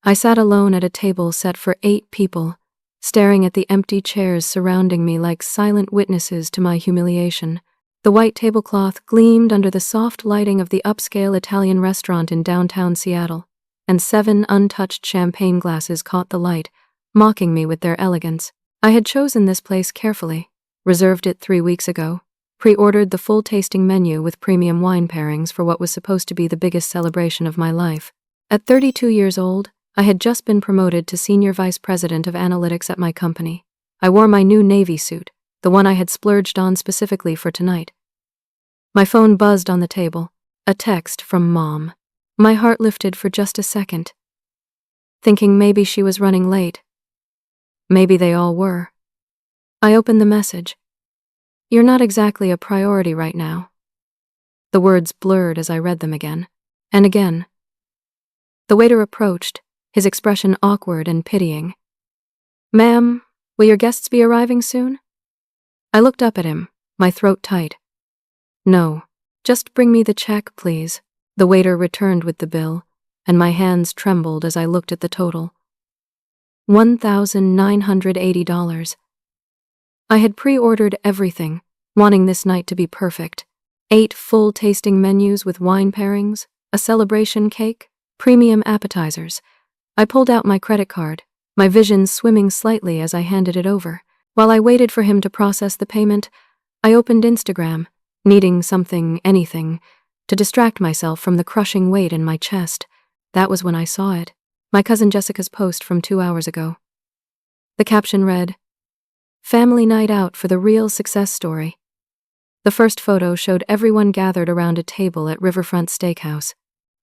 I sat alone at a table set for 8 people, staring at the empty chairs surrounding me like silent witnesses to my humiliation. The white tablecloth gleamed under the soft lighting of the upscale Italian restaurant in downtown Seattle, and 7 untouched champagne glasses caught the light, mocking me with their elegance. I had chosen this place carefully, reserved it 3 weeks ago, pre-ordered the full tasting menu with premium wine pairings for what was supposed to be the biggest celebration of my life. At 32 years old, I had just been promoted to Senior Vice President of Analytics at my company. I wore my new Navy suit, the one I had splurged on specifically for tonight. My phone buzzed on the table, a text from Mom. My heart lifted for just a second, thinking maybe she was running late. Maybe they all were. I opened the message. "You're not exactly a priority right now." The words blurred as I read them again, and again. The waiter approached, his expression awkward and pitying. "Ma'am, will your guests be arriving soon?" I looked up at him, my throat tight. "No, just bring me the check, please." The waiter returned with the bill, and my hands trembled as I looked at the total. $1,980. I had pre-ordered everything, wanting this night to be perfect. 8 full tasting menus with wine pairings, a celebration cake, premium appetizers. I pulled out my credit card, my vision swimming slightly as I handed it over. While I waited for him to process the payment, I opened Instagram, needing something, anything, to distract myself from the crushing weight in my chest. That was when I saw it. My cousin Jessica's post from 2 hours ago. The caption read, "Family night out for the real success story." The first photo showed everyone gathered around a table at Riverfront Steakhouse.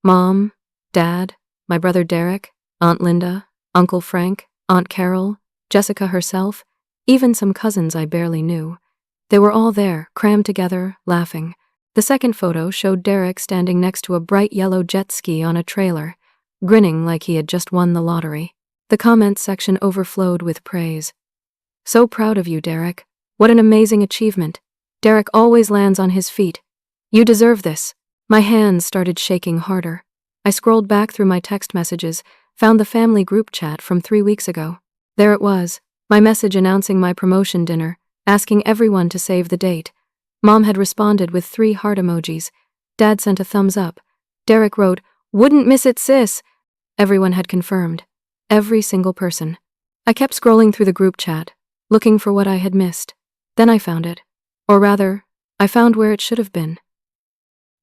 Mom, Dad, my brother Derek, Aunt Linda, Uncle Frank, Aunt Carol, Jessica herself, even some cousins I barely knew. They were all there, crammed together, laughing. The second photo showed Derek standing next to a bright yellow jet ski on a trailer, grinning like he had just won the lottery. The comments section overflowed with praise. "So proud of you, Derek. What an amazing achievement. Derek always lands on his feet. You deserve this." My hands started shaking harder. I scrolled back through my text messages, found the family group chat from 3 weeks ago. There it was, my message announcing my promotion dinner, asking everyone to save the date. Mom had responded with 3 heart emojis. Dad sent a thumbs up. Derek wrote, "Wouldn't miss it, sis." Everyone had confirmed. Every single person. I kept scrolling through the group chat, looking for what I had missed. Then I found it. Or rather, I found where it should have been.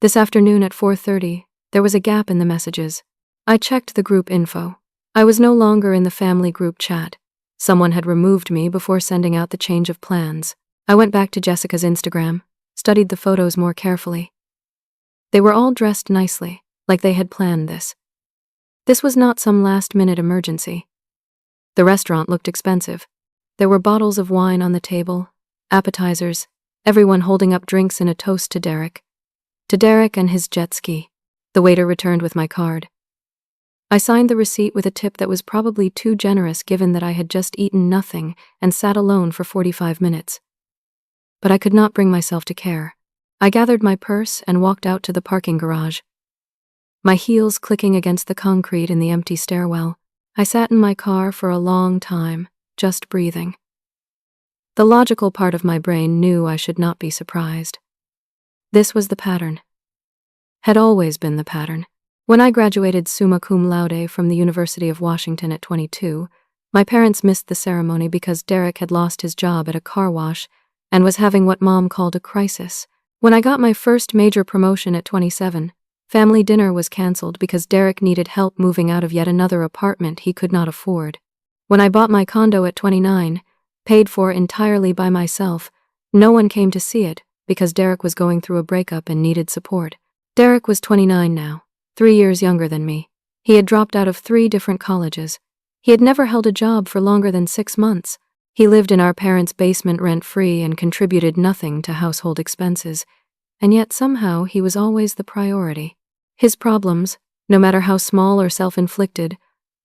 This afternoon at 4:30, there was a gap in the messages. I checked the group info. I was no longer in the family group chat. Someone had removed me before sending out the change of plans. I went back to Jessica's Instagram, studied the photos more carefully. They were all dressed nicely, like they had planned this. This was not some last-minute emergency. The restaurant looked expensive. There were bottles of wine on the table, appetizers, everyone holding up drinks in a toast to Derek. To Derek and his jet ski. The waiter returned with my card. I signed the receipt with a tip that was probably too generous given that I had just eaten nothing and sat alone for 45 minutes. But I could not bring myself to care. I gathered my purse and walked out to the parking garage. My heels clicking against the concrete in the empty stairwell, I sat in my car for a long time, just breathing. The logical part of my brain knew I should not be surprised. This was the pattern. Had always been the pattern. When I graduated summa cum laude from the University of Washington at 22, my parents missed the ceremony because Derek had lost his job at a car wash and was having what Mom called a crisis. When I got my first major promotion at 27, family dinner was canceled because Derek needed help moving out of yet another apartment he could not afford. When I bought my condo at 29, paid for entirely by myself, no one came to see it because Derek was going through a breakup and needed support. Derek was 29 now, 3 years younger than me. He had dropped out of 3 different colleges. He had never held a job for longer than 6 months. He lived in our parents' basement rent-free and contributed nothing to household expenses, and yet somehow he was always the priority. His problems, no matter how small or self-inflicted,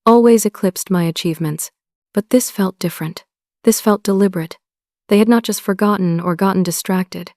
always eclipsed my achievements. But this felt different. This felt deliberate. They had not just forgotten or gotten distracted.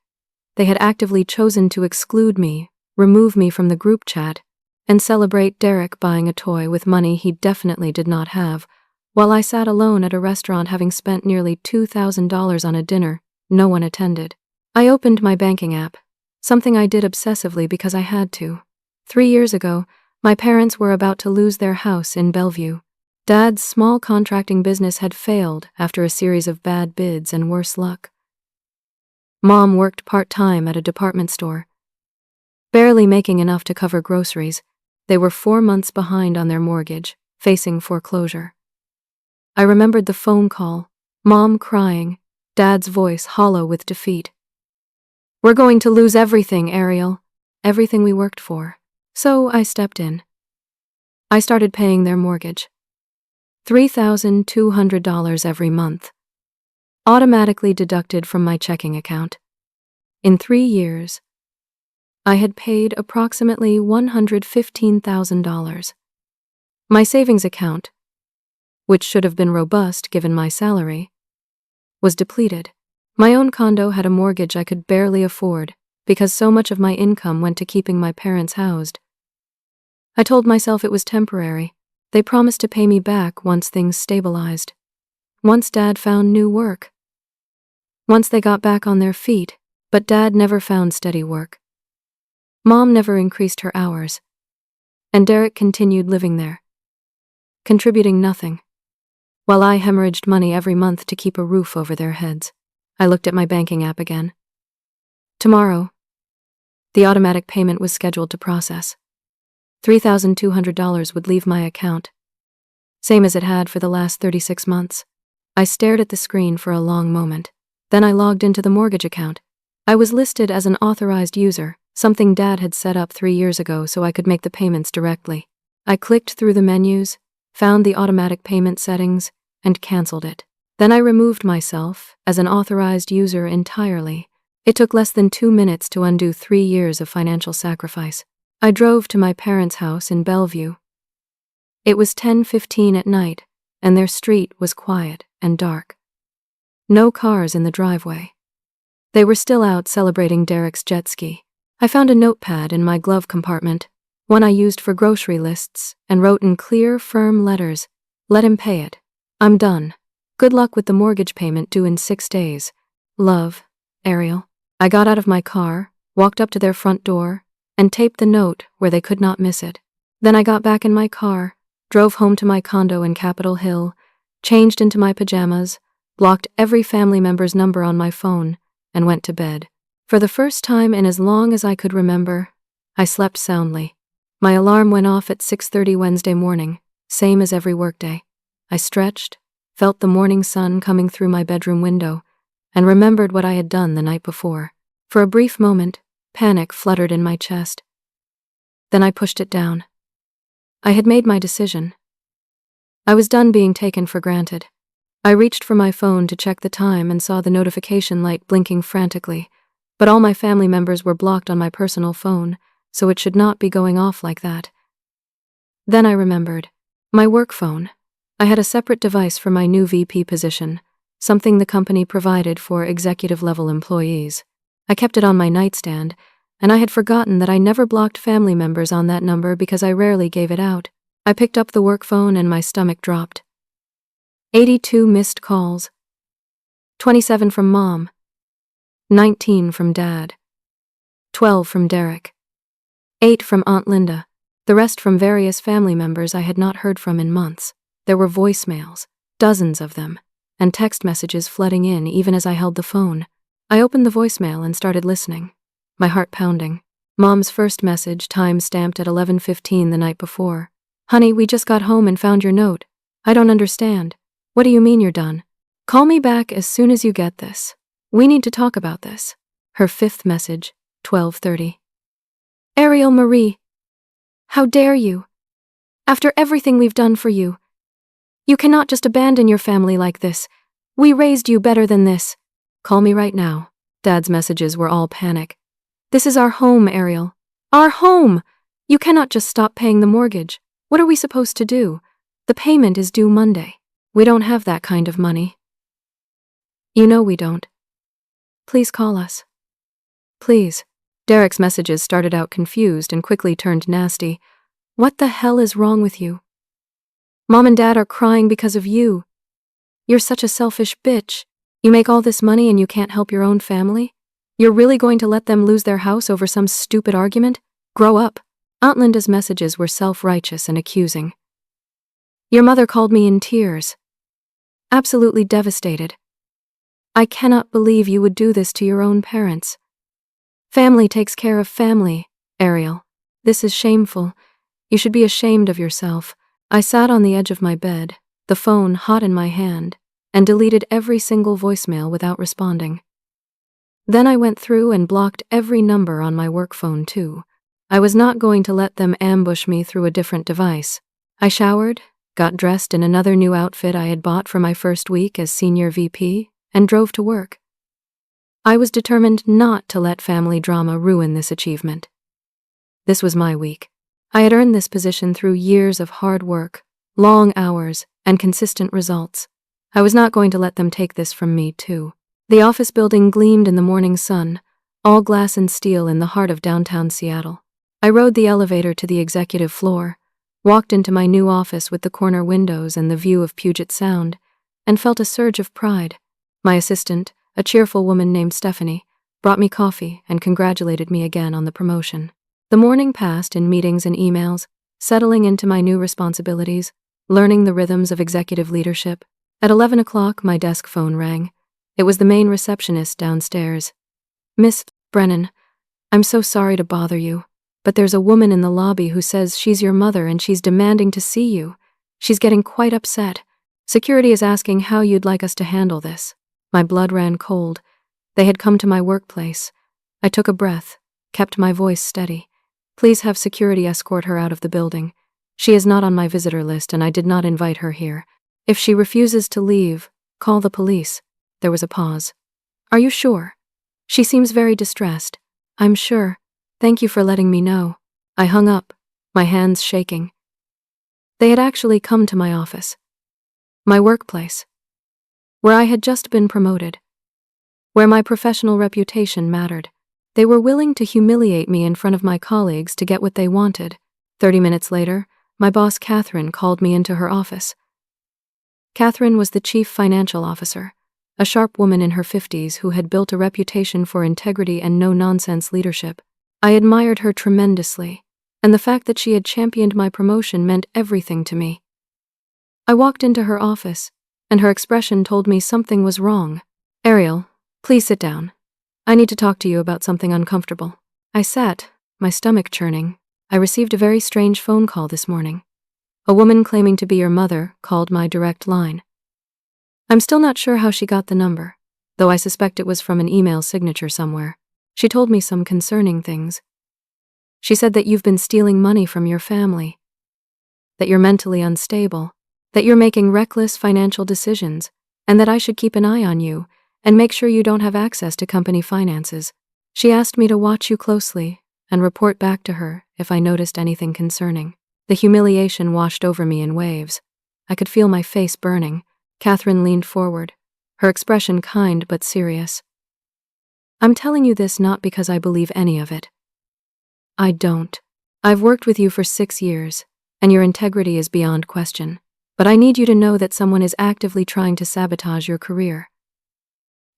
They had actively chosen to exclude me, remove me from the group chat, and celebrate Derek buying a toy with money he definitely did not have, while I sat alone at a restaurant having spent nearly $2,000 on a dinner no one attended. I opened my banking app, something I did obsessively because I had to. 3 years ago, my parents were about to lose their house in Bellevue. Dad's small contracting business had failed after a series of bad bids and worse luck. Mom worked part-time at a department store, barely making enough to cover groceries. They were 4 months behind on their mortgage, facing foreclosure. I remembered the phone call, Mom crying, Dad's voice hollow with defeat. "We're going to lose everything, Ariel. Everything we worked for." So I stepped in. I started paying their mortgage. $3,200 every month, automatically deducted from my checking account. In 3 years, I had paid approximately $115,000. My savings account, which should have been robust given my salary, was depleted. My own condo had a mortgage I could barely afford because so much of my income went to keeping my parents housed. I told myself it was temporary. They promised to pay me back once things stabilized. Once Dad found new work. Once they got back on their feet, but Dad never found steady work. Mom never increased her hours. And Derek continued living there, contributing nothing, while I hemorrhaged money every month to keep a roof over their heads. I looked at my banking app again. Tomorrow, the automatic payment was scheduled to process. $3,200 would leave my account, same as it had for the last 36 months. I stared at the screen for a long moment. Then I logged into the mortgage account. I was listed as an authorized user, something Dad had set up 3 years ago so I could make the payments directly. I clicked through the menus, found the automatic payment settings, and canceled it. Then I removed myself as an authorized user entirely. It took less than 2 minutes to undo 3 years of financial sacrifice. I drove to my parents' house in Bellevue. It was 10:15 at night, and their street was quiet and dark. No cars in the driveway. They were still out celebrating Derek's jet ski. I found a notepad in my glove compartment, one I used for grocery lists, and wrote in clear, firm letters, "Let him pay it. I'm done. Good luck with the mortgage payment due in 6 days. Love, Ariel." I got out of my car, walked up to their front door, and taped the note where they could not miss it. Then I got back in my car, drove home to my condo in Capitol Hill, changed into my pajamas, blocked every family member's number on my phone, and went to bed. For the first time in as long as I could remember, I slept soundly. My alarm went off at 6:30 Wednesday morning, same as every workday. I stretched, felt the morning sun coming through my bedroom window, and remembered what I had done the night before. For a brief moment, panic fluttered in my chest. Then I pushed it down. I had made my decision. I was done being taken for granted. I reached for my phone to check the time and saw the notification light blinking frantically, but all my family members were blocked on my personal phone, so it should not be going off like that. Then I remembered. My work phone. I had a separate device for my new VP position, something the company provided for executive-level employees. I kept it on my nightstand, and I had forgotten that I never blocked family members on that number because I rarely gave it out. I picked up the work phone and my stomach dropped. 82 missed calls. 27 from Mom. 19 from Dad. 12 from Derek. 8 from Aunt Linda. The rest from various family members I had not heard from in months. There were voicemails, dozens of them, and text messages flooding in even as I held the phone. I opened the voicemail and started listening, my heart pounding. Mom's first message, time-stamped at 11:15 the night before. "Honey, we just got home and found your note. I don't understand. What do you mean you're done? Call me back as soon as you get this. We need to talk about this." Her fifth message, 12:30. "Ariel Marie, how dare you? After everything we've done for you. You cannot just abandon your family like this. We raised you better than this. Call me right now." Dad's messages were all panic. "This is our home, Ariel. Our home! You cannot just stop paying the mortgage. What are we supposed to do? The payment is due Monday. We don't have that kind of money. You know we don't. Please call us. Please." Derek's messages started out confused and quickly turned nasty. What the hell is wrong with you? Mom and Dad are crying because of you. You're such a selfish bitch. You make all this money and you can't help your own family? You're really going to let them lose their house over some stupid argument? Grow up. Aunt Linda's messages were self-righteous and accusing. Your mother called me in tears. Absolutely devastated. I cannot believe you would do this to your own parents. Family takes care of family, Ariel. This is shameful. You should be ashamed of yourself. I sat on the edge of my bed, the phone hot in my hand, and deleted every single voicemail without responding. Then I went through and blocked every number on my work phone too. I was not going to let them ambush me through a different device. I showered, got dressed in another new outfit I had bought for my first week as senior VP, and drove to work. I was determined not to let family drama ruin this achievement. This was my week. I had earned this position through years of hard work, long hours, and consistent results. I was not going to let them take this from me, too. The office building gleamed in the morning sun, all glass and steel in the heart of downtown Seattle. I rode the elevator to the executive floor, walked into my new office with the corner windows and the view of Puget Sound, and felt a surge of pride. My assistant, a cheerful woman named Stephanie, brought me coffee and congratulated me again on the promotion. The morning passed in meetings and emails, settling into my new responsibilities, learning the rhythms of executive leadership. At 11 o'clock, my desk phone rang. It was the main receptionist downstairs. Miss Brennan, I'm so sorry to bother you, but there's a woman in the lobby who says she's your mother and she's demanding to see you. She's getting quite upset. Security is asking how you'd like us to handle this. My blood ran cold. They had come to my workplace. I took a breath, kept my voice steady. Please have security escort her out of the building. She is not on my visitor list and I did not invite her here. If she refuses to leave, call the police. There was a pause. Are you sure? She seems very distressed. I'm sure. Thank you for letting me know. I hung up, my hands shaking. They had actually come to my office. My workplace. Where I had just been promoted. Where my professional reputation mattered. They were willing to humiliate me in front of my colleagues to get what they wanted. 30 minutes later, my boss Catherine called me into her office. Catherine was the chief financial officer, a sharp woman in her 50s who had built a reputation for integrity and no-nonsense leadership. I admired her tremendously, and the fact that she had championed my promotion meant everything to me. I walked into her office, and her expression told me something was wrong. Ariel, please sit down. I need to talk to you about something uncomfortable. I sat, my stomach churning. I received a very strange phone call this morning. A woman claiming to be your mother called my direct line. I'm still not sure how she got the number, though I suspect it was from an email signature somewhere. She told me some concerning things. She said that you've been stealing money from your family, that you're mentally unstable, that you're making reckless financial decisions, and that I should keep an eye on you and make sure you don't have access to company finances. She asked me to watch you closely and report back to her if I noticed anything concerning. The humiliation washed over me in waves. I could feel my face burning. Catherine leaned forward, her expression kind but serious. I'm telling you this not because I believe any of it. I don't. I've worked with you for 6 years, and your integrity is beyond question. But I need you to know that someone is actively trying to sabotage your career.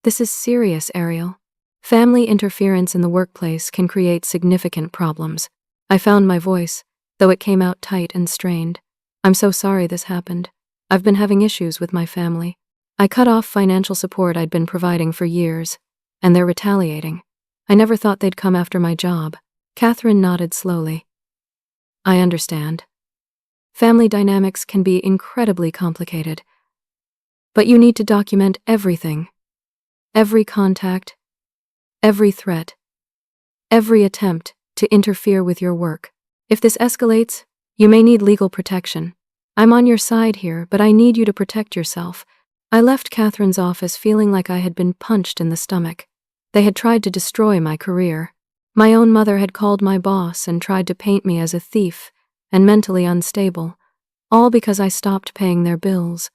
This is serious, Ariel. Family interference in the workplace can create significant problems. I found my voice, though it came out tight and strained. I'm so sorry this happened. I've been having issues with my family. I cut off financial support I'd been providing for years, and they're retaliating. I never thought they'd come after my job. Catherine nodded slowly. I understand. Family dynamics can be incredibly complicated. But you need to document everything. Every contact, every threat, every attempt to interfere with your work. If this escalates, you may need legal protection. I'm on your side here, but I need you to protect yourself. I left Catherine's office feeling like I had been punched in the stomach. They had tried to destroy my career. My own mother had called my boss and tried to paint me as a thief and mentally unstable, all because I stopped paying their bills.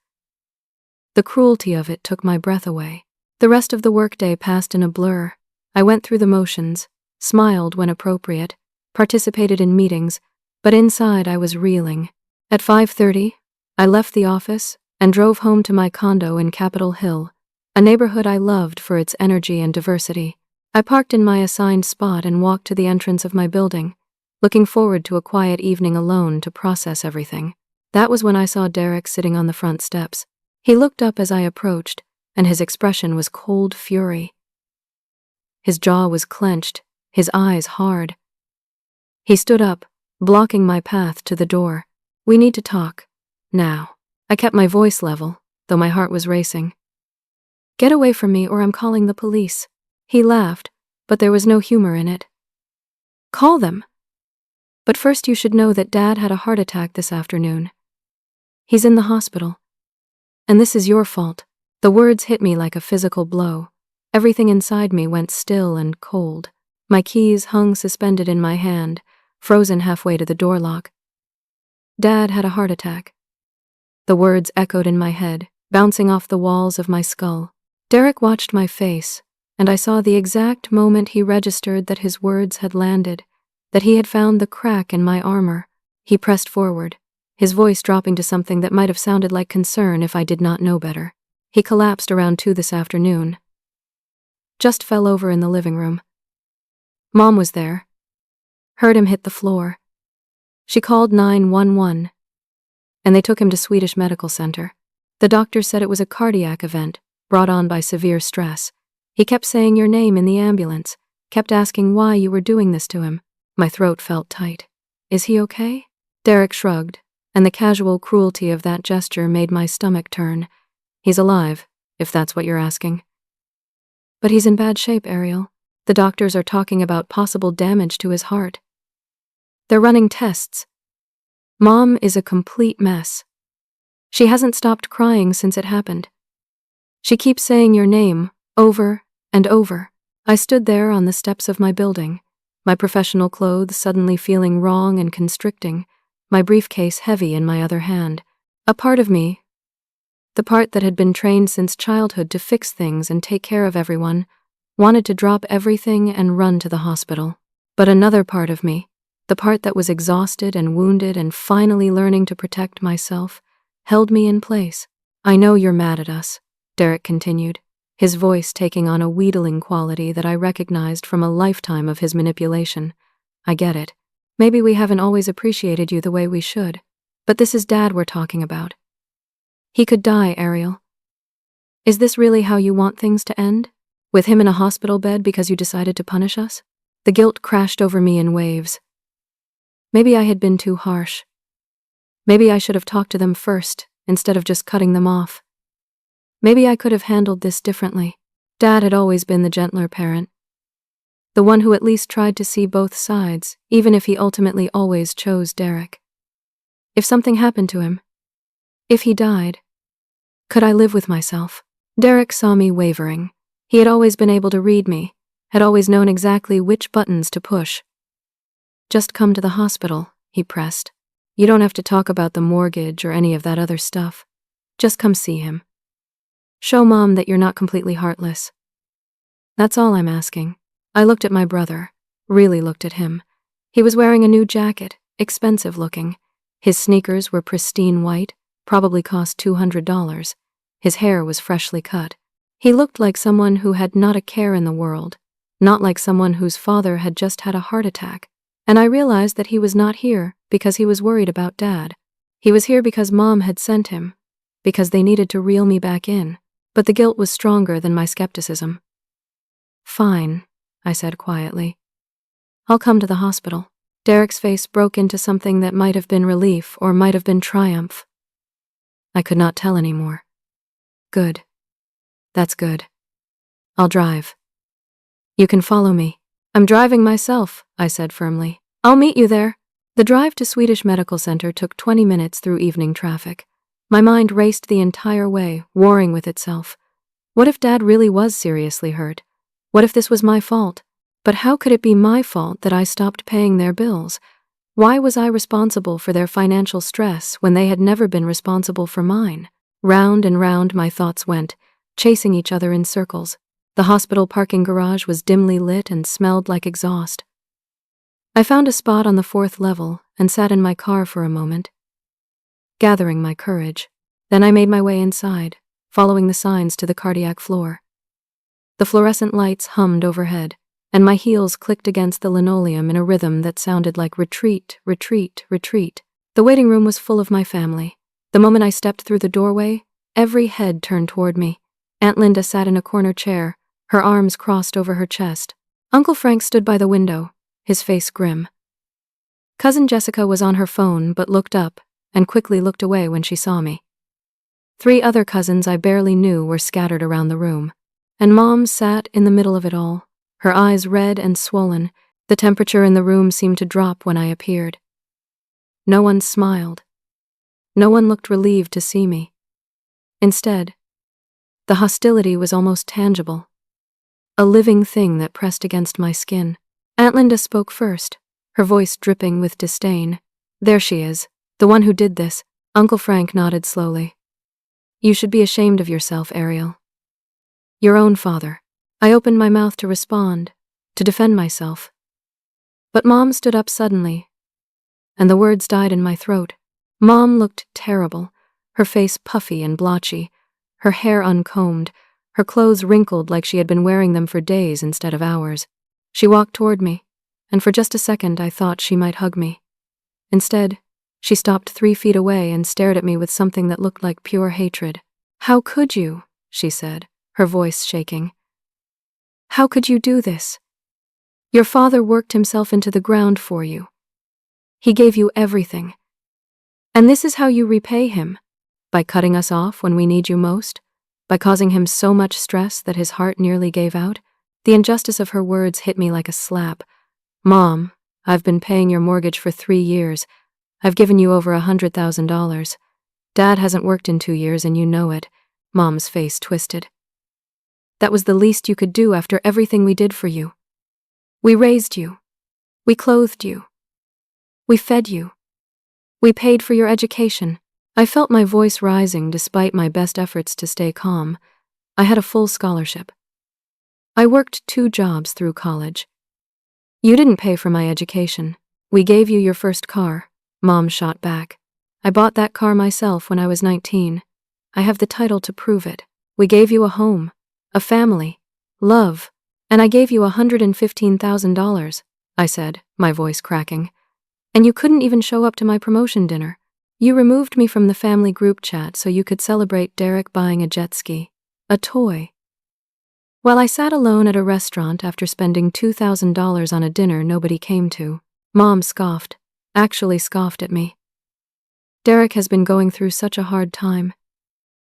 The cruelty of it took my breath away. The rest of the workday passed in a blur. I went through the motions, smiled when appropriate, participated in meetings, But inside I was reeling. At 5:30, I left the office and drove home to my condo in Capitol Hill, a neighborhood I loved for its energy and diversity. I parked in my assigned spot and walked to the entrance of my building, looking forward to a quiet evening alone to process everything. That was when I saw Derek sitting on the front steps. He looked up as I approached, and his expression was cold fury. His jaw was clenched, his eyes hard. He stood up, blocking my path to the door. "We need to talk. Now." I kept my voice level, though my heart was racing. "Get away from me or I'm calling the police." He laughed, but there was no humor in it. "Call them. But first you should know that Dad had a heart attack this afternoon. He's in the hospital. And this is your fault." The words hit me like a physical blow. Everything inside me went still and cold. My keys hung suspended in my hand, frozen halfway to the door lock. "Dad had a heart attack." The words echoed in my head, bouncing off the walls of my skull. Derek watched my face, and I saw the exact moment he registered that his words had landed, that he had found the crack in my armor. He pressed forward, his voice dropping to something that might have sounded like concern if I did not know better. "He collapsed around 2 this afternoon. Just fell over in the living room. Mom was there. Heard him hit the floor. She called 911, and they took him to Swedish Medical Center. The doctor said it was a cardiac event brought on by severe stress. He kept saying your name in the ambulance, kept asking why you were doing this to him." My throat felt tight. "Is he okay?" Derek shrugged, and the casual cruelty of that gesture made my stomach turn. "He's alive, if that's what you're asking." "But he's in bad shape, Ariel. The doctors are talking about possible damage to his heart. They're running tests. Mom is a complete mess. She hasn't stopped crying since it happened. She keeps saying your name over and over." I stood there on the steps of my building, my professional clothes suddenly feeling wrong and constricting, my briefcase heavy in my other hand. A part of me, the part that had been trained since childhood to fix things and take care of everyone, wanted to drop everything and run to the hospital. But another part of me, the part that was exhausted and wounded and finally learning to protect myself, held me in place. "I know you're mad at us," Derek continued, his voice taking on a wheedling quality that I recognized from a lifetime of his manipulation. "I get it. Maybe we haven't always appreciated you the way we should. But this is Dad we're talking about. He could die, Ariel. Is this really how you want things to end? With him in a hospital bed because you decided to punish us?" The guilt crashed over me in waves. Maybe I had been too harsh. Maybe I should have talked to them first, instead of just cutting them off. Maybe I could have handled this differently. Dad had always been the gentler parent, the one who at least tried to see both sides, even if he ultimately always chose Derek. If something happened to him, if he died, could I live with myself? Derek saw me wavering. He had always been able to read me, had always known exactly which buttons to push. "Just come to the hospital," he pressed. "You don't have to talk about the mortgage or any of that other stuff. Just come see him. Show Mom that you're not completely heartless. That's all I'm asking." I looked at my brother, really looked at him. He was wearing a new jacket, expensive looking. His sneakers were pristine white, probably cost $200. His hair was freshly cut. He looked like someone who had not a care in the world, not like someone whose father had just had a heart attack. And I realized that he was not here because he was worried about Dad. He was here because Mom had sent him, because they needed to reel me back in. But the guilt was stronger than my skepticism. "Fine," I said quietly. "I'll come to the hospital." Derek's face broke into something that might have been relief or might have been triumph. I could not tell anymore. "Good. That's good. I'll drive. You can follow me." "I'm driving myself," I said firmly. "I'll meet you there." The drive to Swedish Medical Center took 20 minutes through evening traffic. My mind raced the entire way, warring with itself. What if Dad really was seriously hurt? What if this was my fault? But how could it be my fault that I stopped paying their bills? Why was I responsible for their financial stress when they had never been responsible for mine? Round and round my thoughts went, chasing each other in circles. The hospital parking garage was dimly lit and smelled like exhaust. I found a spot on the 4th level and sat in my car for a moment, gathering my courage. Then I made my way inside, following the signs to the cardiac floor. The fluorescent lights hummed overhead, and my heels clicked against the linoleum in a rhythm that sounded like retreat, retreat, retreat. The waiting room was full of my family. The moment I stepped through the doorway, every head turned toward me. Aunt Linda sat in a corner chair, her arms crossed over her chest. Uncle Frank stood by the window, his face grim. Cousin Jessica was on her phone but looked up and quickly looked away when she saw me. 3 other cousins I barely knew were scattered around the room, and Mom sat in the middle of it all, her eyes red and swollen. The temperature in the room seemed to drop when I appeared. No one smiled. No one looked relieved to see me. Instead, the hostility was almost tangible, a living thing that pressed against my skin. Aunt Linda spoke first, her voice dripping with disdain. "There she is, the one who did this." Uncle Frank nodded slowly. "You should be ashamed of yourself, Ariel. Your own father." I opened my mouth to respond, to defend myself. But Mom stood up suddenly, and the words died in my throat. Mom looked terrible, her face puffy and blotchy, her hair uncombed, her clothes wrinkled like she had been wearing them for days instead of hours. She walked toward me, and for just a second I thought she might hug me. Instead, she stopped 3 feet away and stared at me with something that looked like pure hatred. "How could you?" she said, her voice shaking. "How could you do this? Your father worked himself into the ground for you. He gave you everything. And this is how you repay him? By cutting us off when we need you most? By causing him so much stress that his heart nearly gave out?" The injustice of her words hit me like a slap. "Mom, I've been paying your mortgage for 3 years. I've given you over $100,000. Dad hasn't worked in 2 years and you know it." Mom's face twisted. "That was the least you could do after everything we did for you. We raised you. We clothed you. We fed you. We paid for your education." I felt my voice rising despite my best efforts to stay calm. I had a full scholarship. I worked 2 jobs through college. "You didn't pay for my education. We gave you your first car," Mom shot back. "I bought that car myself when I was 19. I have the title to prove it. We gave you a home, a family, love, and I gave you $115,000, I said, my voice cracking. "And you couldn't even show up to my promotion dinner. You removed me from the family group chat so you could celebrate Derek buying a jet ski, a toy. While I sat alone at a restaurant after spending $2,000 on a dinner nobody came to." Mom scoffed, actually scoffed at me. "Derek has been going through such a hard time.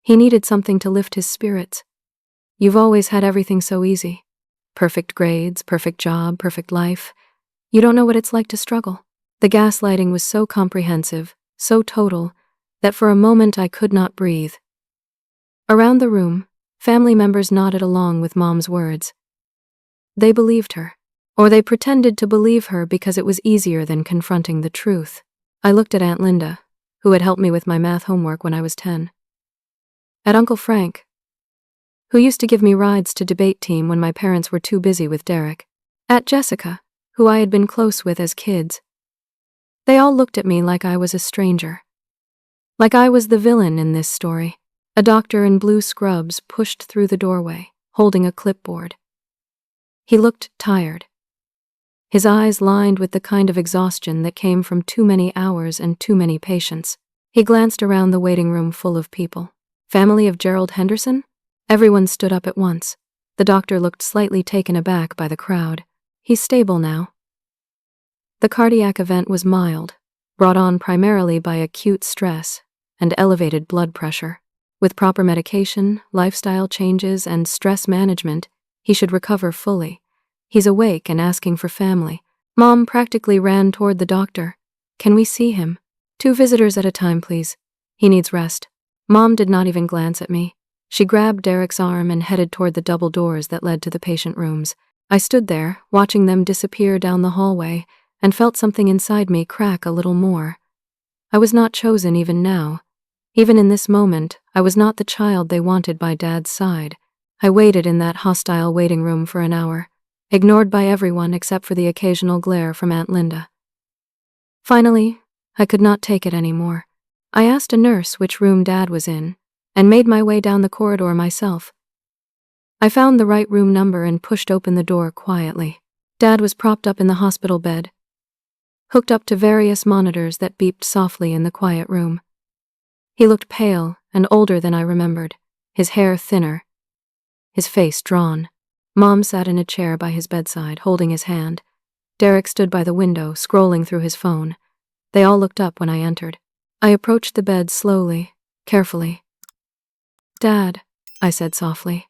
He needed something to lift his spirits. You've always had everything so easy. Perfect grades, perfect job, perfect life. You don't know what it's like to struggle." The gaslighting was so comprehensive, so total, that for a moment I could not breathe. Around the room, family members nodded along with Mom's words. They believed her, or they pretended to believe her because it was easier than confronting the truth. I looked at Aunt Linda, who had helped me with my math homework when I was 10. At Uncle Frank, who used to give me rides to debate team when my parents were too busy with Derek. At Jessica, who I had been close with as kids. They all looked at me like I was a stranger. Like I was the villain in this story. A doctor in blue scrubs pushed through the doorway, holding a clipboard. He looked tired. His eyes lined with the kind of exhaustion that came from too many hours and too many patients. He glanced around the waiting room full of people. "Family of Gerald Henderson?" Everyone stood up at once. The doctor looked slightly taken aback by the crowd. "He's stable now." The cardiac event was mild, brought on primarily by acute stress and elevated blood pressure. With proper medication, lifestyle changes, and stress management, he should recover fully. He's awake and asking for family. Mom practically ran toward the doctor. "Can we see him?" "2 visitors at a time, please. He needs rest." Mom did not even glance at me. She grabbed Derek's arm and headed toward the double doors that led to the patient rooms. I stood there, watching them disappear down the hallway, and felt something inside me crack a little more. I was not chosen even now. Even in this moment, I was not the child they wanted by Dad's side. I waited in that hostile waiting room for an hour, ignored by everyone except for the occasional glare from Aunt Linda. Finally, I could not take it anymore. I asked a nurse which room Dad was in, and made my way down the corridor myself. I found the right room number and pushed open the door quietly. Dad was propped up in the hospital bed, hooked up to various monitors that beeped softly in the quiet room. He looked pale and older than I remembered, his hair thinner, his face drawn. Mom sat in a chair by his bedside, holding his hand. Derek stood by the window, scrolling through his phone. They all looked up when I entered. I approached the bed slowly, carefully. "Dad," I said softly.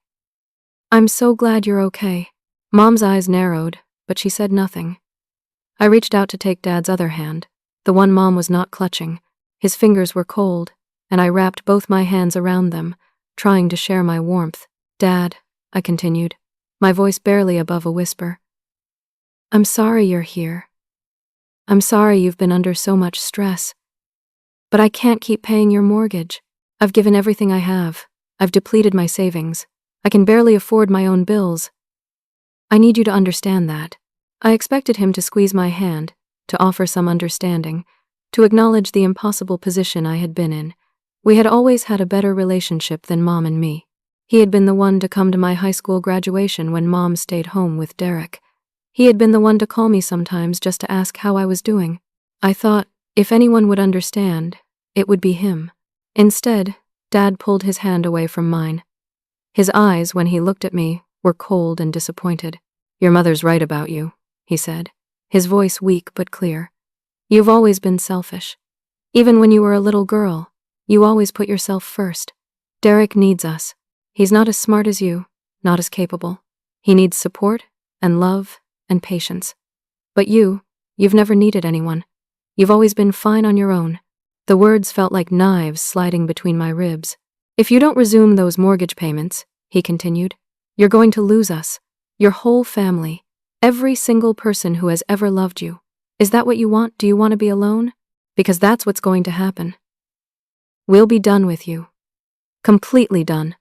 "I'm so glad you're okay." Mom's eyes narrowed, but she said nothing. I reached out to take Dad's other hand, the one Mom was not clutching. His fingers were cold, and I wrapped both my hands around them, trying to share my warmth. "Dad," I continued, my voice barely above a whisper. "I'm sorry you're here. I'm sorry you've been under so much stress. But I can't keep paying your mortgage. I've given everything I have. I've depleted my savings. I can barely afford my own bills. I need you to understand that." I expected him to squeeze my hand, to offer some understanding, to acknowledge the impossible position I had been in. We had always had a better relationship than Mom and me. He had been the one to come to my high school graduation when Mom stayed home with Derek. He had been the one to call me sometimes just to ask how I was doing. I thought, if anyone would understand, it would be him. Instead, Dad pulled his hand away from mine. His eyes, when he looked at me, were cold and disappointed. "Your mother's right about you," he said, his voice weak but clear. "You've always been selfish. Even when you were a little girl, you always put yourself first. Derek needs us. He's not as smart as you, not as capable. He needs support and love and patience. But you've never needed anyone. You've always been fine on your own." The words felt like knives sliding between my ribs. "If you don't resume those mortgage payments," he continued, "you're going to lose us. Your whole family. Every single person who has ever loved you. Is that what you want? Do you want to be alone? Because that's what's going to happen. We'll be done with you. Completely done.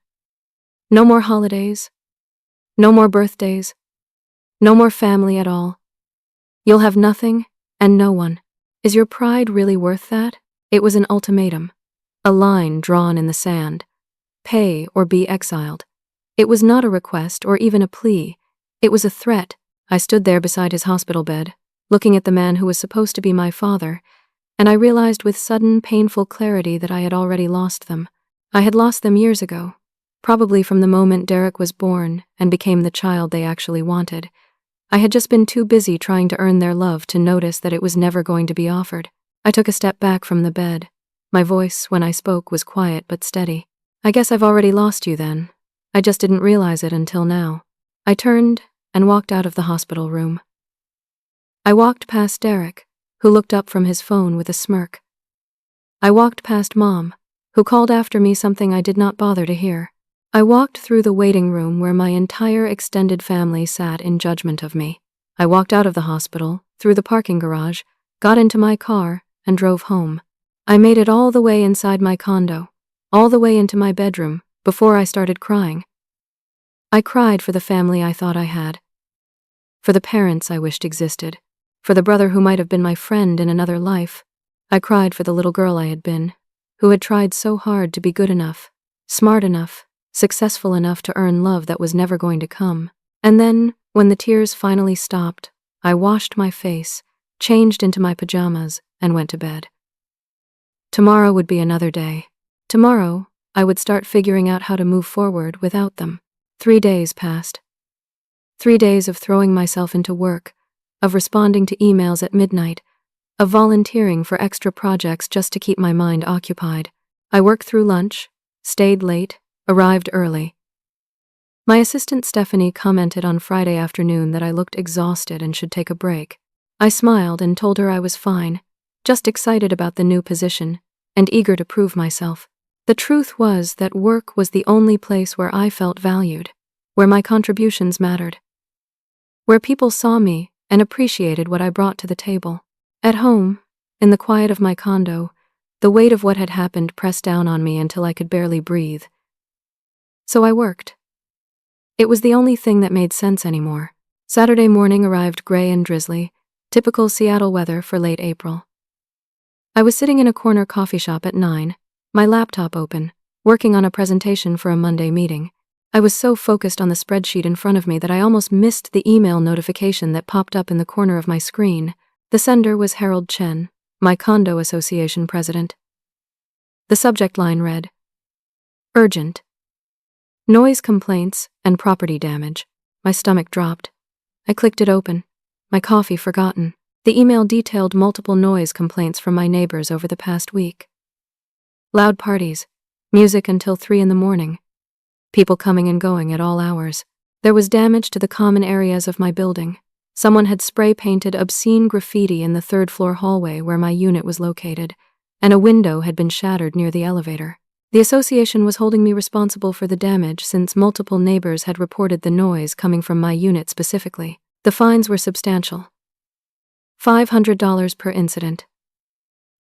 No more holidays. No more birthdays. No more family at all. You'll have nothing and no one. Is your pride really worth that?" It was an ultimatum. A line drawn in the sand. Pay or be exiled. It was not a request or even a plea. It was a threat. I stood there beside his hospital bed, looking at the man who was supposed to be my father, and I realized with sudden, painful clarity that I had already lost them. I had lost them years ago, probably from the moment Derek was born and became the child they actually wanted. I had just been too busy trying to earn their love to notice that it was never going to be offered. I took a step back from the bed. My voice, when I spoke, was quiet but steady. "I guess I've already lost you then. I just didn't realize it until now." I turned and walked out of the hospital room. I walked past Derek, who looked up from his phone with a smirk. I walked past Mom, who called after me something I did not bother to hear. I walked through the waiting room where my entire extended family sat in judgment of me. I walked out of the hospital, through the parking garage, got into my car, and drove home. I made it all the way inside my condo, all the way into my bedroom, before I started crying. I cried for the family I thought I had, for the parents I wished existed, for the brother who might have been my friend in another life. I cried for the little girl I had been, who had tried so hard to be good enough, smart enough, successful enough to earn love that was never going to come. And then, when the tears finally stopped, I washed my face, changed into my pajamas, and went to bed. Tomorrow would be another day. Tomorrow, I would start figuring out how to move forward without them. 3 days passed. 3 days of throwing myself into work, of responding to emails at midnight, of volunteering for extra projects just to keep my mind occupied. I worked through lunch, stayed late, arrived early. My assistant Stephanie commented on Friday afternoon that I looked exhausted and should take a break. I smiled and told her I was fine, just excited about the new position, and eager to prove myself. The truth was that work was the only place where I felt valued, where my contributions mattered, where people saw me and appreciated what I brought to the table. At home, in the quiet of my condo, the weight of what had happened pressed down on me until I could barely breathe. So I worked. It was the only thing that made sense anymore. Saturday morning arrived gray and drizzly, typical Seattle weather for late April. I was sitting in a corner coffee shop at 9, my laptop open, working on a presentation for a Monday meeting. I was so focused on the spreadsheet in front of me that I almost missed the email notification that popped up in the corner of my screen. The sender was Harold Chen, my condo association president. The subject line read, "Urgent. Noise complaints and property damage." My stomach dropped. I clicked it open. My coffee forgotten. The email detailed multiple noise complaints from my neighbors over the past week. Loud parties, music until 3 in the morning, people coming and going at all hours. There was damage to the common areas of my building. Someone had spray-painted obscene graffiti in the third-floor hallway where my unit was located, and a window had been shattered near the elevator. The association was holding me responsible for the damage since multiple neighbors had reported the noise coming from my unit specifically. The fines were substantial. $500 per incident,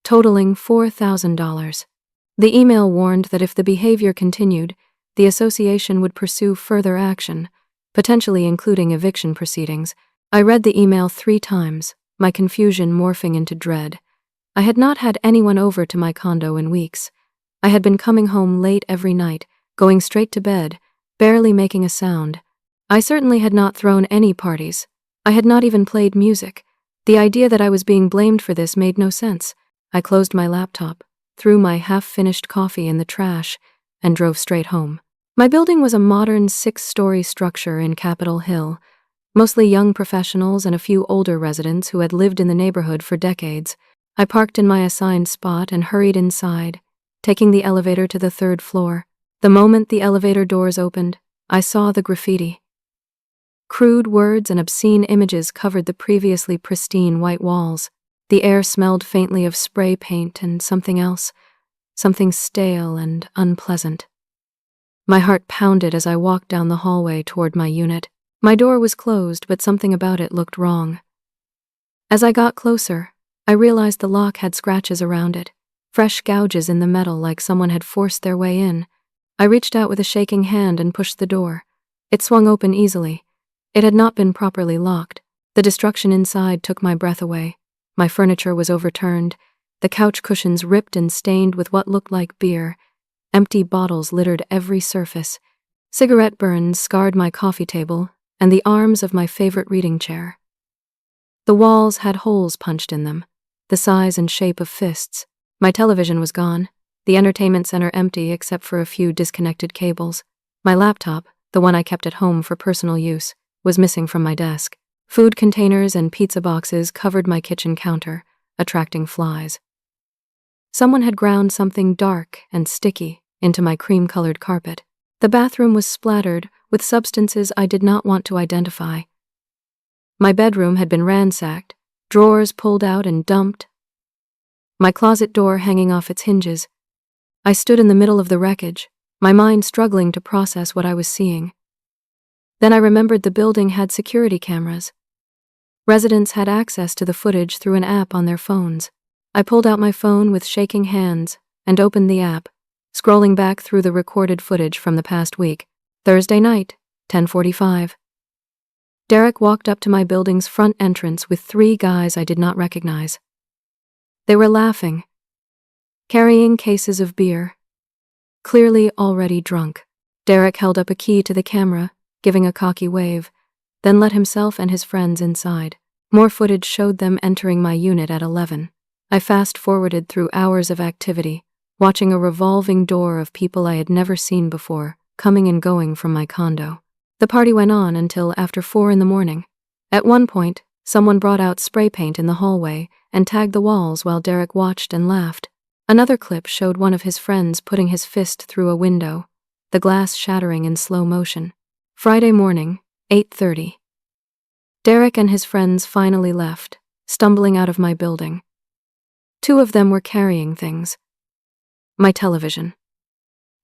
totaling $4,000. The email warned that if the behavior continued, the association would pursue further action, potentially including eviction proceedings. I read the email 3 times, my confusion morphing into dread. I had not had anyone over to my condo in weeks. I had been coming home late every night, going straight to bed, barely making a sound. I certainly had not thrown any parties. I had not even played music. The idea that I was being blamed for this made no sense. I closed my laptop, threw my half-finished coffee in the trash, and drove straight home. My building was a modern 6-story structure in Capitol Hill, mostly young professionals and a few older residents who had lived in the neighborhood for decades. I parked in my assigned spot and hurried inside, taking the elevator to the 3rd floor. The moment the elevator doors opened, I saw the graffiti. Crude words and obscene images covered the previously pristine white walls. The air smelled faintly of spray paint and something else, something stale and unpleasant. My heart pounded as I walked down the hallway toward my unit. My door was closed, but something about it looked wrong. As I got closer, I realized the lock had scratches around it, fresh gouges in the metal like someone had forced their way in. I reached out with a shaking hand and pushed the door. It swung open easily. It had not been properly locked. The destruction inside took my breath away. My furniture was overturned, the couch cushions ripped and stained with what looked like beer. Empty bottles littered every surface. Cigarette burns scarred my coffee table and the arms of my favorite reading chair. The walls had holes punched in them, the size and shape of fists. My television was gone, the entertainment center empty except for a few disconnected cables. My laptop, the one I kept at home for personal use, was missing from my desk. Food containers and pizza boxes covered my kitchen counter, attracting flies. Someone had ground something dark and sticky into my cream-colored carpet. The bathroom was splattered with substances I did not want to identify. My bedroom had been ransacked, drawers pulled out and dumped, my closet door hanging off its hinges. I stood in the middle of the wreckage, my mind struggling to process what I was seeing. Then I remembered the building had security cameras. Residents had access to the footage through an app on their phones. I pulled out my phone with shaking hands and opened the app, scrolling back through the recorded footage from the past week. Thursday night, 10:45. Derek walked up to my building's front entrance with 3 guys I did not recognize. They were laughing, carrying cases of beer, clearly already drunk. Derek held up a key to the camera, giving a cocky wave, then let himself and his friends inside. More footage showed them entering my unit at 11. I fast-forwarded through hours of activity, watching a revolving door of people I had never seen before, coming and going from my condo. The party went on until after 4 in the morning. At one point, someone brought out spray paint in the hallway and tagged the walls while Derek watched and laughed. Another clip showed one of his friends putting his fist through a window, the glass shattering in slow motion. Friday morning, 8:30. Derek and his friends finally left, stumbling out of my building. 2 of them were carrying things. My television.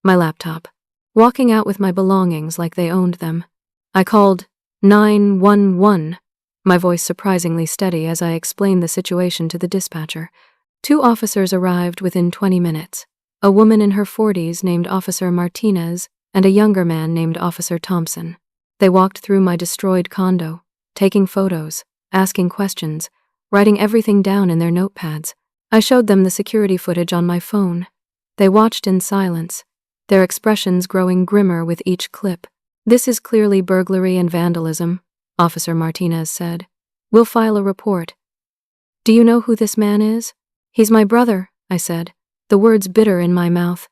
My laptop. Walking out with my belongings like they owned them. I called 911, my voice surprisingly steady as I explained the situation to the dispatcher. 2 officers arrived within 20 minutes. A woman in her 40s named Officer Martinez and a younger man named Officer Thompson. They walked through my destroyed condo, taking photos, asking questions, writing everything down in their notepads. I showed them the security footage on my phone. They watched in silence, their expressions growing grimmer with each clip. "This is clearly burglary and vandalism," Officer Martinez said. "We'll file a report." "Do you know who this man is?" "He's my brother," I said, the words bitter in my mouth.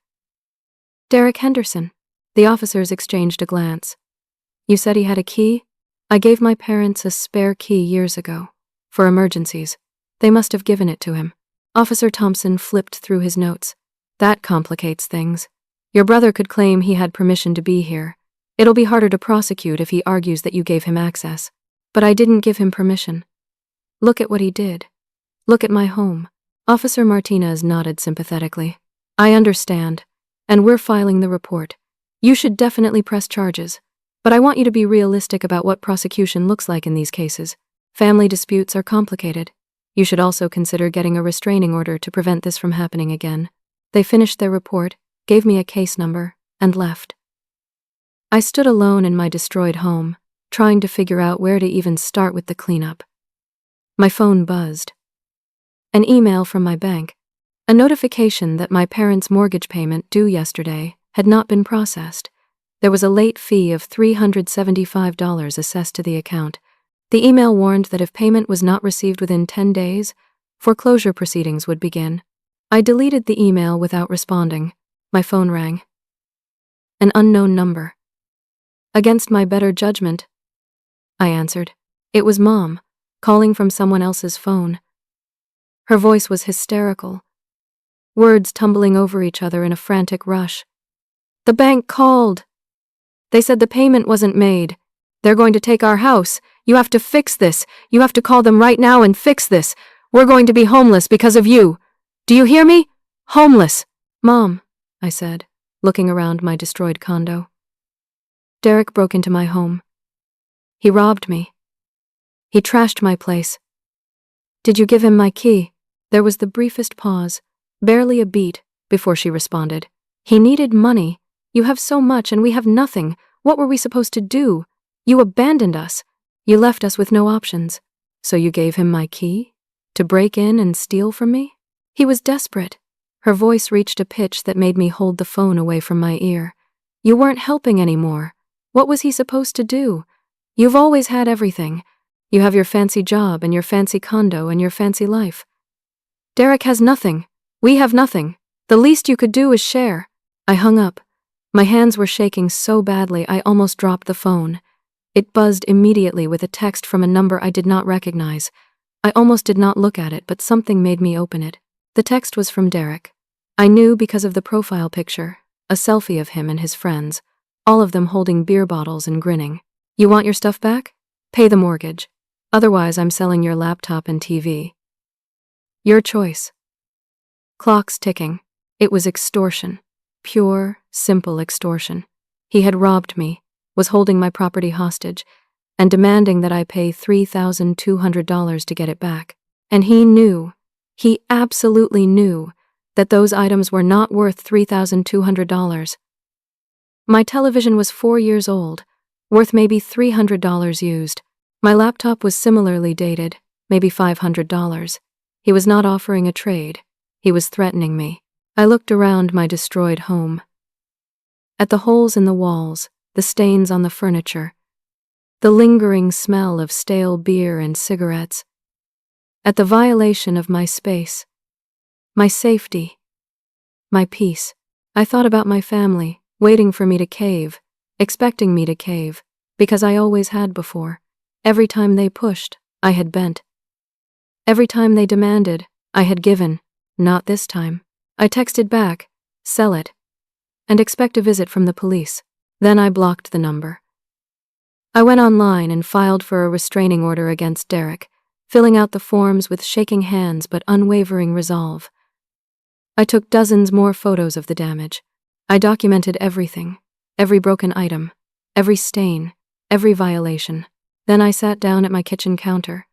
"Derek Henderson." The officers exchanged a glance. "You said he had a key?" "I gave my parents a spare key years ago. For emergencies. They must have given it to him." Officer Thompson flipped through his notes. "That complicates things. Your brother could claim he had permission to be here. It'll be harder to prosecute if he argues that you gave him access. But I didn't give him permission. Look at what he did. Look at my home." Officer Martinez nodded sympathetically. "I understand, and we're filing the report. You should definitely press charges, but I want you to be realistic about what prosecution looks like in these cases. Family disputes are complicated. You should also consider getting a restraining order to prevent this from happening again." They finished their report, gave me a case number, and left. I stood alone in my destroyed home, trying to figure out where to even start with the cleanup. My phone buzzed. An email from my bank. A notification that my parents' mortgage payment due yesterday had not been processed. There was a late fee of $375 assessed to the account. The email warned that if payment was not received within 10 days, foreclosure proceedings would begin. I deleted the email without responding. My phone rang. An unknown number. Against my better judgment, I answered. It was Mom, calling from someone else's phone. Her voice was hysterical, words tumbling over each other in a frantic rush. "The bank called. They said the payment wasn't made. They're going to take our house. You have to fix this. You have to call them right now and fix this. We're going to be homeless because of you. Do you hear me? Homeless." "Mom," I said, looking around my destroyed condo. "Derek broke into my home. He robbed me. He trashed my place." "Did you give him my key?" There was the briefest pause, barely a beat, before she responded. "He needed money. You have so much and we have nothing. What were we supposed to do? You abandoned us. You left us with no options. So you gave him my key? To break in and steal from me?" He was desperate. Her voice reached a pitch that made me hold the phone away from my ear. "You weren't helping anymore. What was he supposed to do? You've always had everything. You have your fancy job and your fancy condo and your fancy life. Derek has nothing. We have nothing. The least you could do is share." I hung up. My hands were shaking so badly I almost dropped the phone. It buzzed immediately with a text from a number I did not recognize. I almost did not look at it, but something made me open it. The text was from Derek. I knew because of the profile picture, a selfie of him and his friends, all of them holding beer bottles and grinning. "You want your stuff back? Pay the mortgage. Otherwise, I'm selling your laptop and TV. Your choice." Clocks ticking. It was extortion. Pure, simple extortion. He had robbed me, was holding my property hostage, and demanding that I pay $3,200 to get it back. And he absolutely knew, that those items were not worth $3,200. My television was 4 years old, worth maybe $300 used. My laptop was similarly dated, maybe $500. He was not offering a trade. He was threatening me. I looked around my destroyed home. At the holes in the walls, the stains on the furniture, the lingering smell of stale beer and cigarettes. At the violation of my space, my safety, my peace. I thought about my family, waiting for me to cave, expecting me to cave, because I always had before. Every time they pushed, I had bent. Every time they demanded, I had given. Not this time. I texted back, "Sell it," and expect a visit from the police. Then I blocked the number. I went online and filed for a restraining order against Derek, filling out the forms with shaking hands but unwavering resolve. I took dozens more photos of the damage. I documented everything, every broken item, every stain, every violation. Then I sat down at my kitchen counter,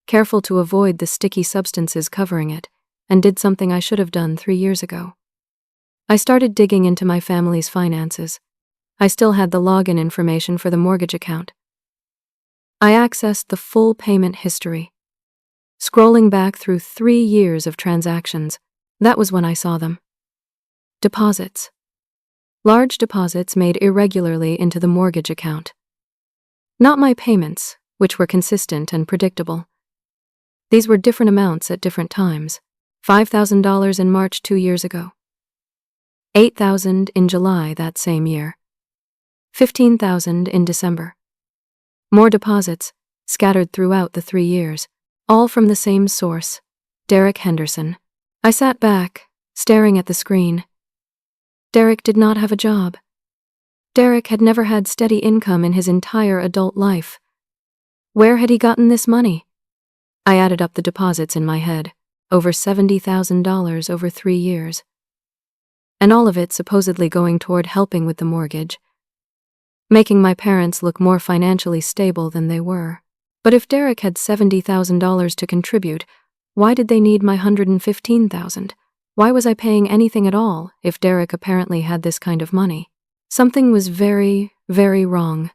careful to avoid the sticky substances covering it, and did something I should have done 3 years ago. I started digging into my family's finances. I still had the login information for the mortgage account. I accessed the full payment history. Scrolling back through 3 years of transactions, that was when I saw them. Deposits. Large deposits made irregularly into the mortgage account. Not my payments, which were consistent and predictable. These were different amounts at different times. $5,000 in March 2 years ago. $8,000 in July that same year. $15,000 in December. More deposits, scattered throughout the 3 years, all from the same source, Derek Henderson. I sat back, staring at the screen. Derek did not have a job. Derek had never had steady income in his entire adult life. Where had he gotten this money? I added up the deposits in my head, over $70,000 over 3 years. And all of it supposedly going toward helping with the mortgage, making my parents look more financially stable than they were. But if Derek had $70,000 to contribute, why did they need my $115,000? Why was I paying anything at all if Derek apparently had this kind of money? Something was very, very wrong.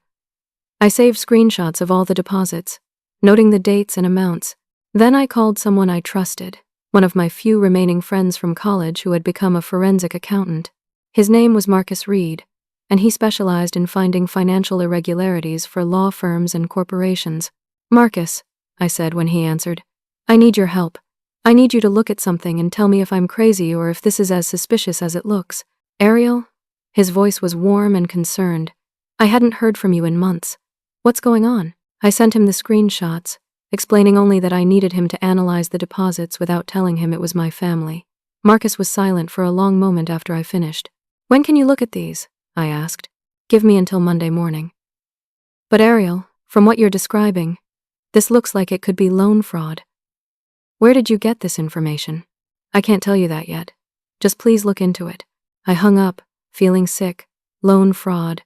I saved screenshots of all the deposits, noting the dates and amounts. Then I called someone I trusted, one of my few remaining friends from college who had become a forensic accountant. His name was Marcus Reed, and he specialized in finding financial irregularities for law firms and corporations. "Marcus," I said when he answered, "I need your help. I need you to look at something and tell me if I'm crazy or if this is as suspicious as it looks." "Ariel?" His voice was warm and concerned. "I hadn't heard from you in months. What's going on?" I sent him the screenshots, explaining only that I needed him to analyze the deposits without telling him it was my family. Marcus was silent for a long moment after I finished. "When can you look at these?" I asked. "Give me until Monday morning." "But Ariel, from what you're describing, this looks like it could be loan fraud. Where did you get this information?" "I can't tell you that yet. Just please look into it." I hung up, feeling sick. Loan fraud.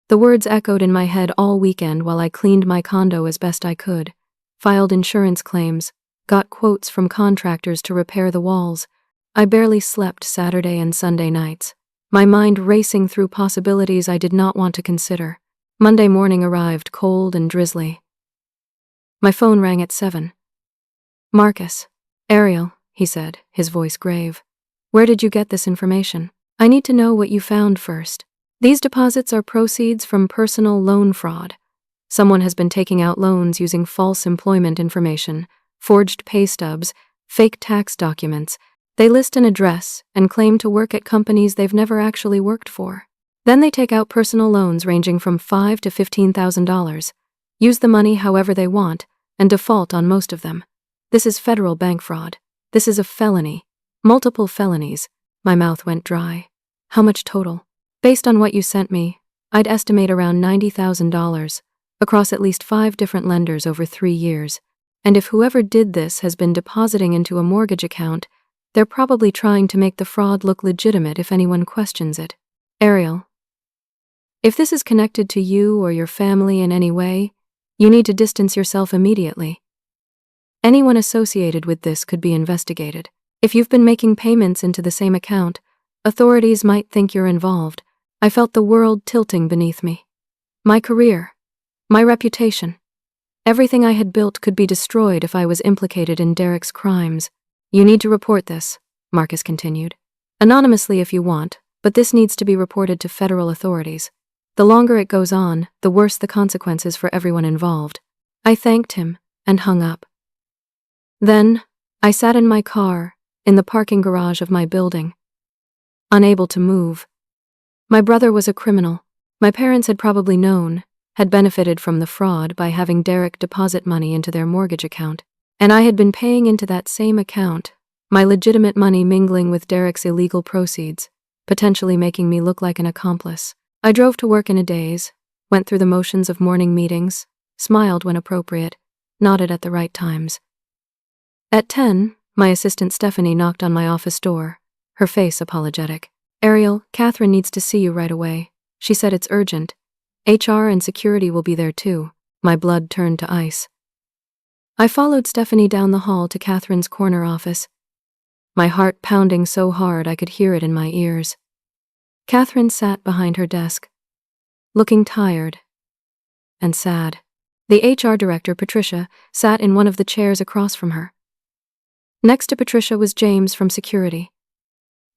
The words echoed in my head all weekend while I cleaned my condo as best I could, filed insurance claims, got quotes from contractors to repair the walls. I barely slept Saturday and Sunday nights, my mind racing through possibilities I did not want to consider. Monday morning arrived cold and drizzly. My phone rang at 7. "Marcus." "Ariel," he said, his voice grave. "Where did you get this information? I need to know what you found first. These deposits are proceeds from personal loan fraud. Someone has been taking out loans using false employment information, forged pay stubs, fake tax documents. They list an address and claim to work at companies they've never actually worked for. Then they take out personal loans ranging from $5,000 to $15,000, use the money however they want, and default on most of them. This is federal bank fraud. This is a felony. Multiple felonies." My mouth went dry. "How much total?" "Based on what you sent me, I'd estimate around $90,000 across at least 5 different lenders over 3 years. And if whoever did this has been depositing into a mortgage account, they're probably trying to make the fraud look legitimate if anyone questions it. Ariel, if this is connected to you or your family in any way, you need to distance yourself immediately. Anyone associated with this could be investigated. If you've been making payments into the same account, authorities might think you're involved." I felt the world tilting beneath me. My career, my reputation, everything I had built could be destroyed if I was implicated in Derek's crimes. "You need to report this," Marcus continued. "Anonymously if you want, but this needs to be reported to federal authorities. The longer it goes on, the worse the consequences for everyone involved." I thanked him and hung up. Then, I sat in my car, in the parking garage of my building, unable to move. My brother was a criminal. My parents had probably known, had benefited from the fraud by having Derek deposit money into their mortgage account, and I had been paying into that same account, my legitimate money mingling with Derek's illegal proceeds, potentially making me look like an accomplice. I drove to work in a daze, went through the motions of morning meetings, smiled when appropriate, nodded at the right times. At 10, my assistant Stephanie knocked on my office door, her face apologetic. "Ariel, Catherine needs to see you right away. She said it's urgent. HR and security will be there too." My blood turned to ice. I followed Stephanie down the hall to Catherine's corner office, my heart pounding so hard I could hear it in my ears. Catherine sat behind her desk, looking tired and sad. The HR director, Patricia, sat in one of the chairs across from her. Next to Patricia was James from security,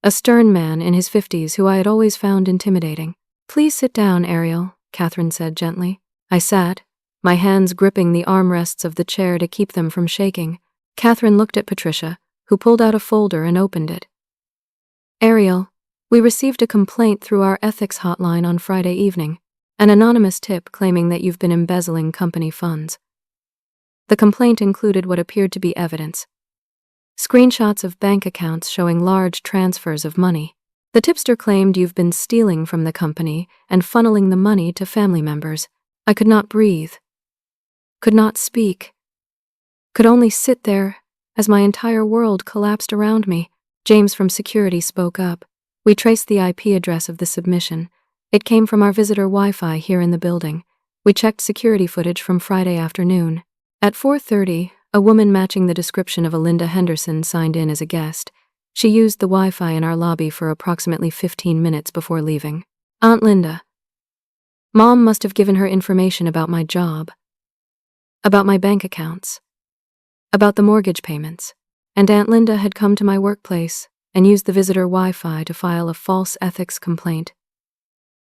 a stern man in his 50s who I had always found intimidating. "Please sit down, Ariel," Catherine said gently. I sat, my hands gripping the armrests of the chair to keep them from shaking. Catherine looked at Patricia, who pulled out a folder and opened it. "Ariel, we received a complaint through our ethics hotline on Friday evening, an anonymous tip claiming that you've been embezzling company funds." The complaint included what appeared to be evidence: screenshots of bank accounts showing large transfers of money. The tipster claimed you've been stealing from the company and funneling the money to family members. I could not breathe, could not speak, could only sit there as my entire world collapsed around me. James from security spoke up. "We traced the IP address of the submission. It came from our visitor Wi-Fi here in the building. We checked security footage from Friday afternoon. At 4:30, a woman matching the description of a Linda Henderson signed in as a guest. She used the Wi-Fi in our lobby for approximately 15 minutes before leaving. Aunt Linda. Mom must have given her information about my job, about my bank accounts, about the mortgage payments, and Aunt Linda had come to my workplace and used the visitor Wi-Fi to file a false ethics complaint,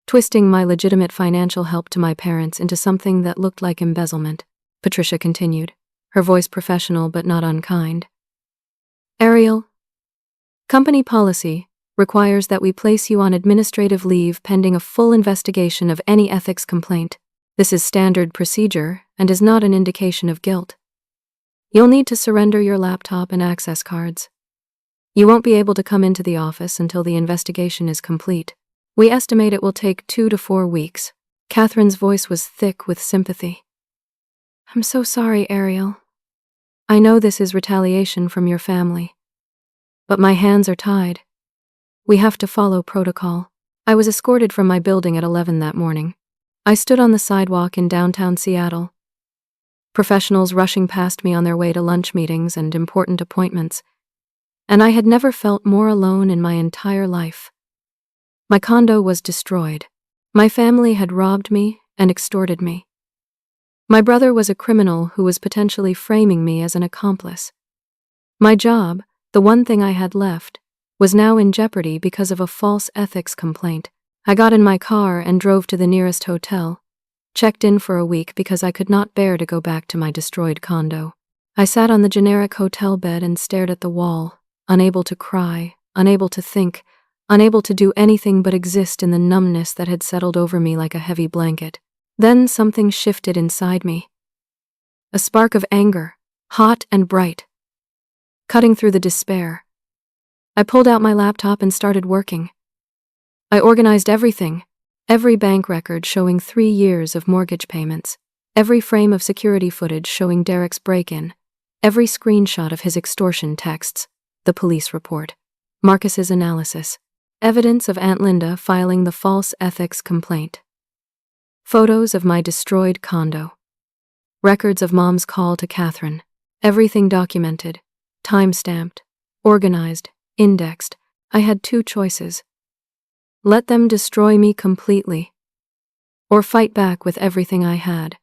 twisting my legitimate financial help to my parents into something that looked like embezzlement," Patricia continued, her voice professional but not unkind. "Ariel, company policy requires that we place you on administrative leave pending a full investigation of any ethics complaint. This is standard procedure and is not an indication of guilt. You'll need to surrender your laptop and access cards. You won't be able to come into the office until the investigation is complete. We estimate it will take 2 to 4 weeks. Catherine's voice was thick with sympathy. "I'm so sorry, Ariel. I know this is retaliation from your family, but my hands are tied. We have to follow protocol." I was escorted from my building at 11 that morning. I stood on the sidewalk in downtown Seattle, professionals rushing past me on their way to lunch meetings and important appointments, and I had never felt more alone in my entire life. My condo was destroyed. My family had robbed me and extorted me. My brother was a criminal who was potentially framing me as an accomplice. My job, the one thing I had left, was now in jeopardy because of a false ethics complaint. I got in my car and drove to the nearest hotel, checked in for a week because I could not bear to go back to my destroyed condo. I sat on the generic hotel bed and stared at the wall, unable to cry, unable to think, unable to do anything but exist in the numbness that had settled over me like a heavy blanket. Then something shifted inside me. A spark of anger, hot and bright, cutting through the despair. I pulled out my laptop and started working. I organized everything, every bank record showing 3 years of mortgage payments, every frame of security footage showing Derek's break-in, every screenshot of his extortion texts, the police report, Marcus's analysis, evidence of Aunt Linda filing the false ethics complaint, photos of my destroyed condo, records of Mom's call to Catherine, everything documented, time-stamped, organized, indexed. I had 2 choices. Let them destroy me completely, or fight back with everything I had.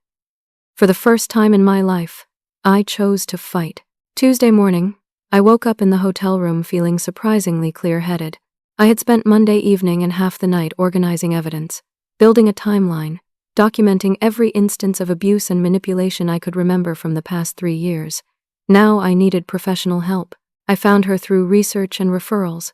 For the first time in my life, I chose to fight. Tuesday morning, I woke up in the hotel room feeling surprisingly clear-headed. I had spent Monday evening and half the night organizing evidence, building a timeline, documenting every instance of abuse and manipulation I could remember from the past 3 years. Now I needed professional help. I found her through research and referrals.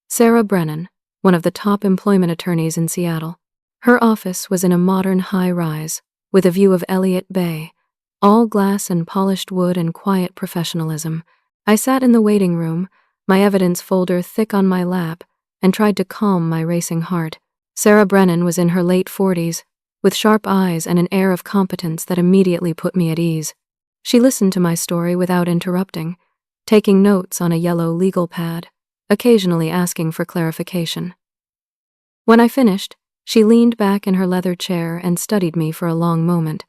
Sarah Brennan, one of the top employment attorneys in Seattle. Her office was in a modern high-rise, with a view of Elliott Bay, all glass and polished wood and quiet professionalism. I sat in the waiting room, my evidence folder thick on my lap, and tried to calm my racing heart. Sarah Brennan was in her late 40s, with sharp eyes and an air of competence that immediately put me at ease. She listened to my story without interrupting, taking notes on a yellow legal pad, occasionally asking for clarification. When I finished, she leaned back in her leather chair and studied me for a long moment.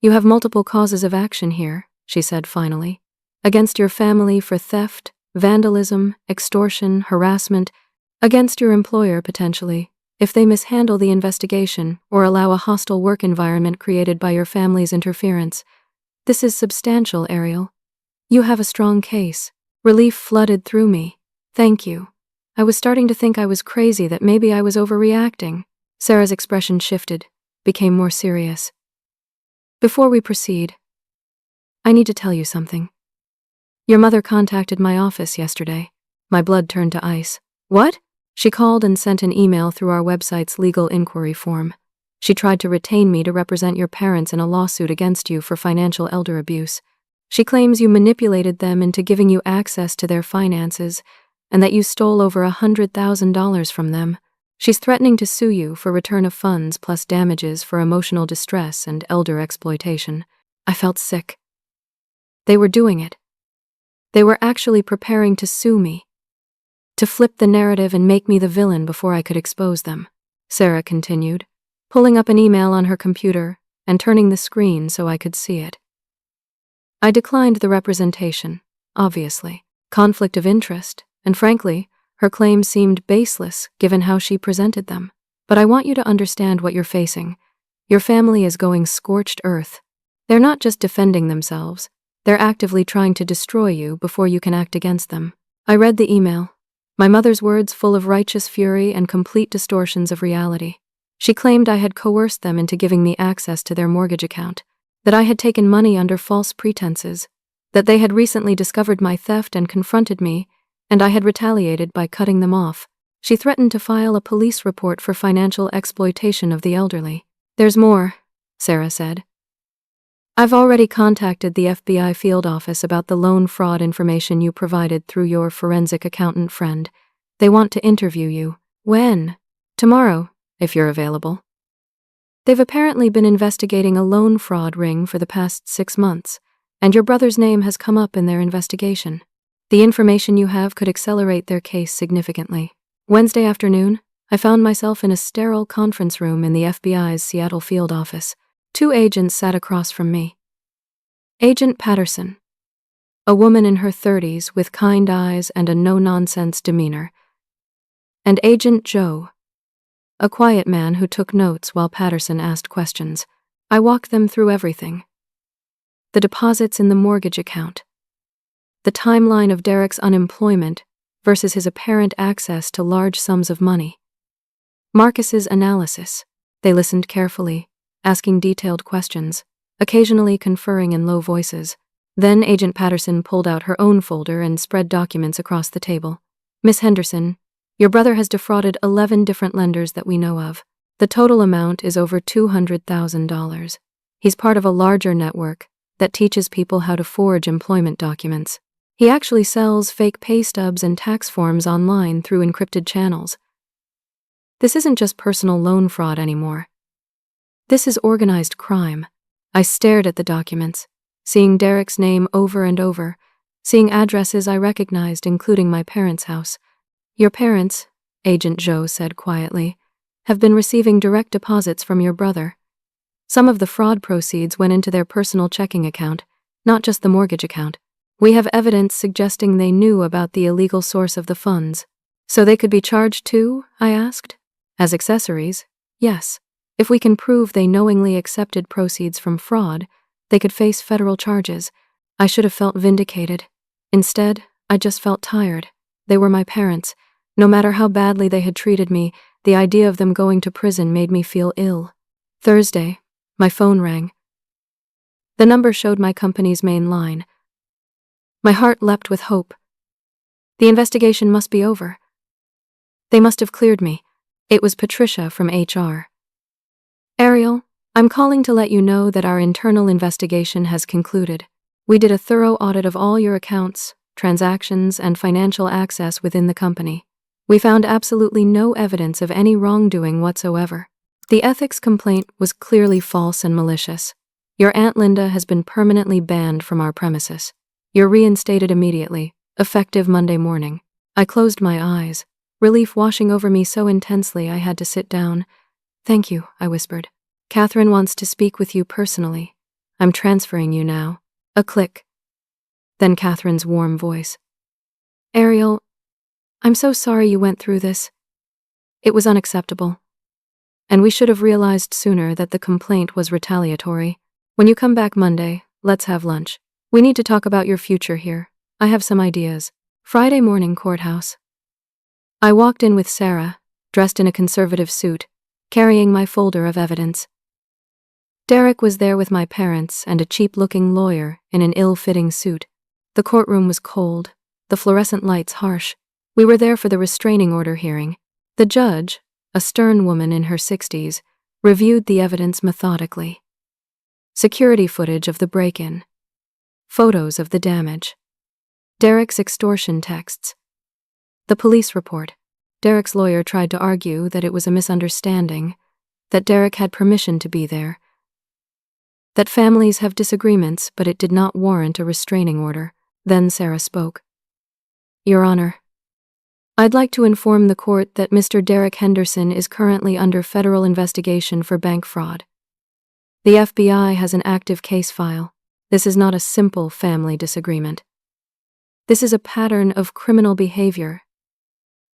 "You have multiple causes of action here," she said finally. "Against your family for theft, vandalism, extortion, harassment, against your employer potentially if they mishandle the investigation or allow a hostile work environment created by your family's interference. This is substantial, Ariel. You have a strong case. Relief flooded through me. Thank you. I was starting to think I was crazy, that maybe I was overreacting. Sarah's expression shifted, became more serious. Before we proceed, I need to tell you something. Your mother contacted my office yesterday. My blood turned to ice. What? She called and sent an email through our website's legal inquiry form. She tried to retain me to represent your parents in a lawsuit against you for financial elder abuse. She claims you manipulated them into giving you access to their finances and that you stole over $100,000 from them. She's threatening to sue you for return of funds plus damages for emotional distress and elder exploitation. I felt sick. They were doing it. They were actually preparing to sue me, to flip the narrative and make me the villain before I could expose them, Sarah continued, pulling up an email on her computer and turning the screen so I could see it. I declined the representation, obviously. Conflict of interest, and frankly, her claims seemed baseless given how she presented them. But I want you to understand what you're facing. Your family is going scorched earth. They're not just defending themselves, they're actively trying to destroy you before you can act against them. I read the email, my mother's words full of righteous fury and complete distortions of reality. She claimed I had coerced them into giving me access to their mortgage account, that I had taken money under false pretenses, that they had recently discovered my theft and confronted me, and I had retaliated by cutting them off. She threatened to file a police report for financial exploitation of the elderly. There's more, Sarah said. I've already contacted the FBI field office about the loan fraud information you provided through your forensic accountant friend. They want to interview you. When? Tomorrow, if you're available. They've apparently been investigating a loan fraud ring for the past 6 months, and your brother's name has come up in their investigation. The information you have could accelerate their case significantly. Wednesday afternoon, I found myself in a sterile conference room in the FBI's Seattle field office. 2 agents sat across from me. Agent Patterson, a woman in her 30s with kind eyes and a no-nonsense demeanor, and Agent Joe, a quiet man who took notes while Patterson asked questions. I walked them through everything. The deposits in the mortgage account, the timeline of Derek's unemployment versus his apparent access to large sums of money, Marcus's analysis. They listened carefully, asking detailed questions, occasionally conferring in low voices. Then Agent Patterson pulled out her own folder and spread documents across the table. Miss Henderson, your brother has defrauded 11 different lenders that we know of. The total amount is over $200,000. He's part of a larger network that teaches people how to forge employment documents. He actually sells fake pay stubs and tax forms online through encrypted channels. This isn't just personal loan fraud anymore. This is organized crime. I stared at the documents, seeing Derek's name over and over, seeing addresses I recognized, including my parents' house. Your parents, Agent Joe said quietly, have been receiving direct deposits from your brother. Some of the fraud proceeds went into their personal checking account, not just the mortgage account. We have evidence suggesting they knew about the illegal source of the funds. So they could be charged too, I asked. As accessories, yes. If we can prove they knowingly accepted proceeds from fraud, they could face federal charges. I should have felt vindicated. Instead, I just felt tired. They were my parents. No matter how badly they had treated me, the idea of them going to prison made me feel ill. Thursday, my phone rang. The number showed my company's main line. My heart leapt with hope. The investigation must be over. They must have cleared me. It was Patricia from HR. Ariel, I'm calling to let you know that our internal investigation has concluded. We did a thorough audit of all your accounts, transactions, and financial access within the company. We found absolutely no evidence of any wrongdoing whatsoever. The ethics complaint was clearly false and malicious. Your Aunt Linda has been permanently banned from our premises. You're reinstated immediately, effective Monday morning. I closed my eyes, relief washing over me so intensely I had to sit down. Thank you, I whispered. Catherine wants to speak with you personally. I'm transferring you now. A click. Then Catherine's warm voice. Ariel, I'm so sorry you went through this. It was unacceptable. And we should have realized sooner that the complaint was retaliatory. When you come back Monday, let's have lunch. We need to talk about your future here. I have some ideas. Friday morning courthouse. I walked in with Sarah, dressed in a conservative suit, carrying my folder of evidence. Derek was there with my parents and a cheap-looking lawyer in an ill-fitting suit. The courtroom was cold, the fluorescent lights harsh. We were there for the restraining order hearing. The judge, a stern woman in her 60s, reviewed the evidence methodically. Security footage of the break-in. Photos of the damage. Derek's extortion texts. The police report. Derek's lawyer tried to argue that it was a misunderstanding, that Derek had permission to be there, that families have disagreements, but it did not warrant a restraining order. Then Sarah spoke. Your Honor, I'd like to inform the court that Mr. Derek Henderson is currently under federal investigation for bank fraud. The FBI has an active case file. This is not a simple family disagreement. This is a pattern of criminal behavior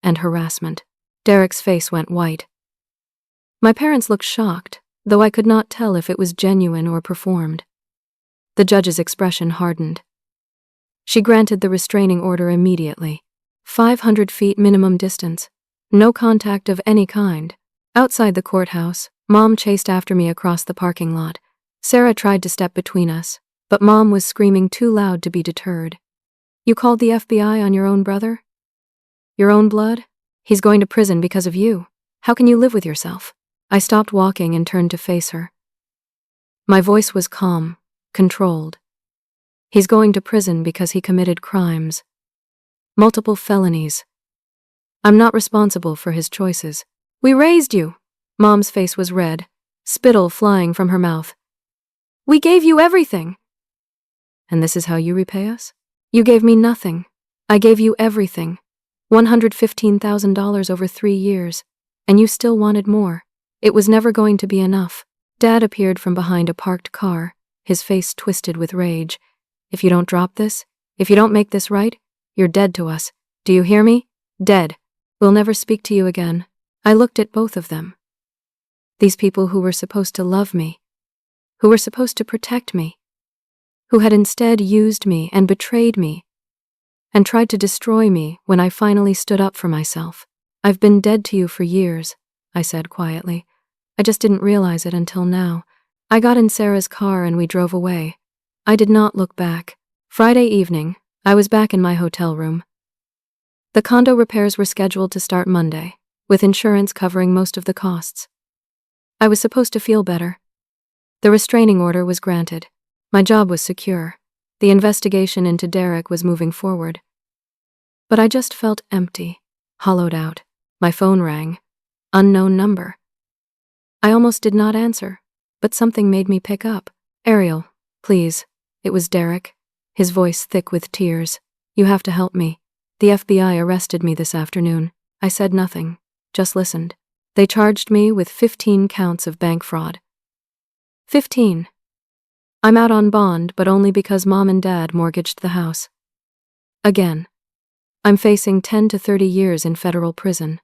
and harassment. Derek's face went white. My parents looked shocked, though I could not tell if it was genuine or performed. The judge's expression hardened. She granted the restraining order immediately. 500 feet minimum distance. No contact of any kind. Outside the courthouse, Mom chased after me across the parking lot. Sarah tried to step between us, but Mom was screaming too loud to be deterred. You called the FBI on your own brother? Your own blood? He's going to prison because of you. How can you live with yourself? I stopped walking and turned to face her. My voice was calm, controlled. He's going to prison because he committed crimes. Multiple felonies. I'm not responsible for his choices. We raised you. Mom's face was red, spittle flying from her mouth. We gave you everything. And this is how you repay us? You gave me nothing. I gave you everything. $115,000 over 3 years. And you still wanted more. It was never going to be enough. Dad appeared from behind a parked car, his face twisted with rage. If you don't drop this, if you don't make this right, you're dead to us. Do you hear me? Dead. We'll never speak to you again. I looked at both of them. These people who were supposed to love me, who were supposed to protect me, who had instead used me and betrayed me, and tried to destroy me when I finally stood up for myself. I've been dead to you for years, I said quietly. I just didn't realize it until now. I got in Sarah's car and we drove away. I did not look back. Friday evening, I was back in my hotel room. The condo repairs were scheduled to start Monday, with insurance covering most of the costs. I was supposed to feel better. The restraining order was granted. My job was secure. The investigation into Derek was moving forward. But I just felt empty, hollowed out. My phone rang. Unknown number. I almost did not answer, but something made me pick up. Ariel, please. It was Derek, his voice thick with tears. You have to help me. The FBI arrested me this afternoon. I said nothing, just listened. They charged me with 15 counts of bank fraud. 15. I'm out on bond, but only because Mom and Dad mortgaged the house. Again. I'm facing 10 to 30 years in federal prison.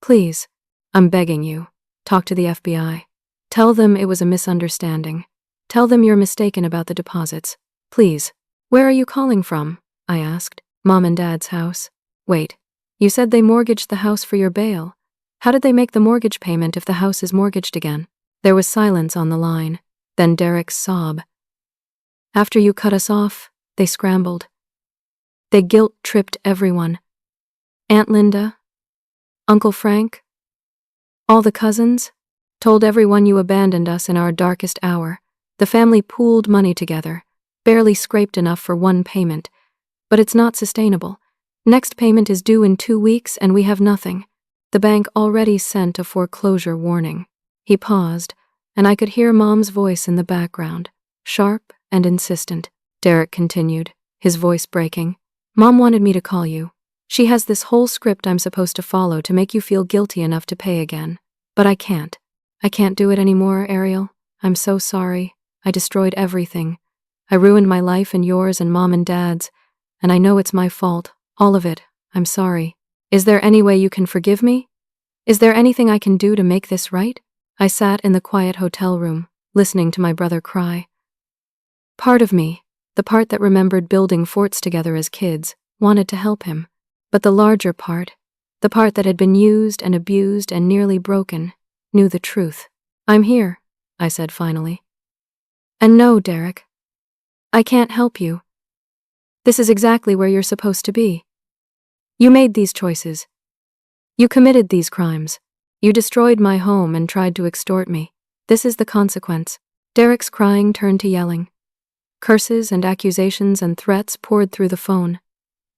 Please, I'm begging you, talk to the FBI. Tell them it was a misunderstanding. Tell them you're mistaken about the deposits. Please. Where are you calling from? I asked. Mom and Dad's house. Wait, you said they mortgaged the house for your bail. How did they make the mortgage payment if the house is mortgaged again? There was silence on the line, then Derek's sob. After you cut us off, they scrambled. They guilt-tripped everyone. Aunt Linda, Uncle Frank, all the cousins, told everyone you abandoned us in our darkest hour. The family pooled money together, barely scraped enough for one payment, but it's not sustainable. Next payment is due in 2 weeks and we have nothing. The bank already sent a foreclosure warning. He paused, and I could hear Mom's voice in the background, sharp and insistent. Derek continued, his voice breaking. Mom wanted me to call you. She has this whole script I'm supposed to follow to make you feel guilty enough to pay again. But I can't. I can't do it anymore, Ariel. I'm so sorry. I destroyed everything. I ruined my life and yours and Mom and Dad's, and I know it's my fault. All of it. I'm sorry. Is there any way you can forgive me? Is there anything I can do to make this right? I sat in the quiet hotel room, listening to my brother cry. Part of me, the part that remembered building forts together as kids, wanted to help him. But the larger part, the part that had been used and abused and nearly broken, knew the truth. I'm here, I said finally. And no, Derek. I can't help you. This is exactly where you're supposed to be. You made these choices. You committed these crimes. You destroyed my home and tried to extort me. This is the consequence. Derek's crying turned to yelling. Curses and accusations and threats poured through the phone.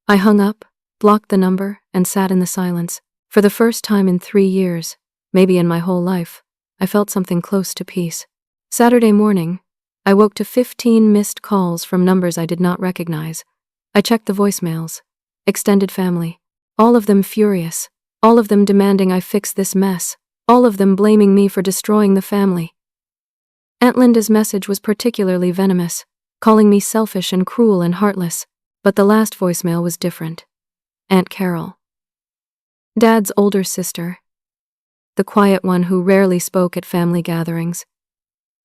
I hung up, blocked the number, and sat in the silence. For the first time in 3 years, maybe in my whole life, I felt something close to peace. Saturday morning, I woke to 15 missed calls from numbers I did not recognize. I checked the voicemails. Extended family. All of them furious. All of them demanding I fix this mess. All of them blaming me for destroying the family. Aunt Linda's message was particularly venomous, calling me selfish and cruel and heartless. But the last voicemail was different. Aunt Carol. Dad's older sister. The quiet one who rarely spoke at family gatherings.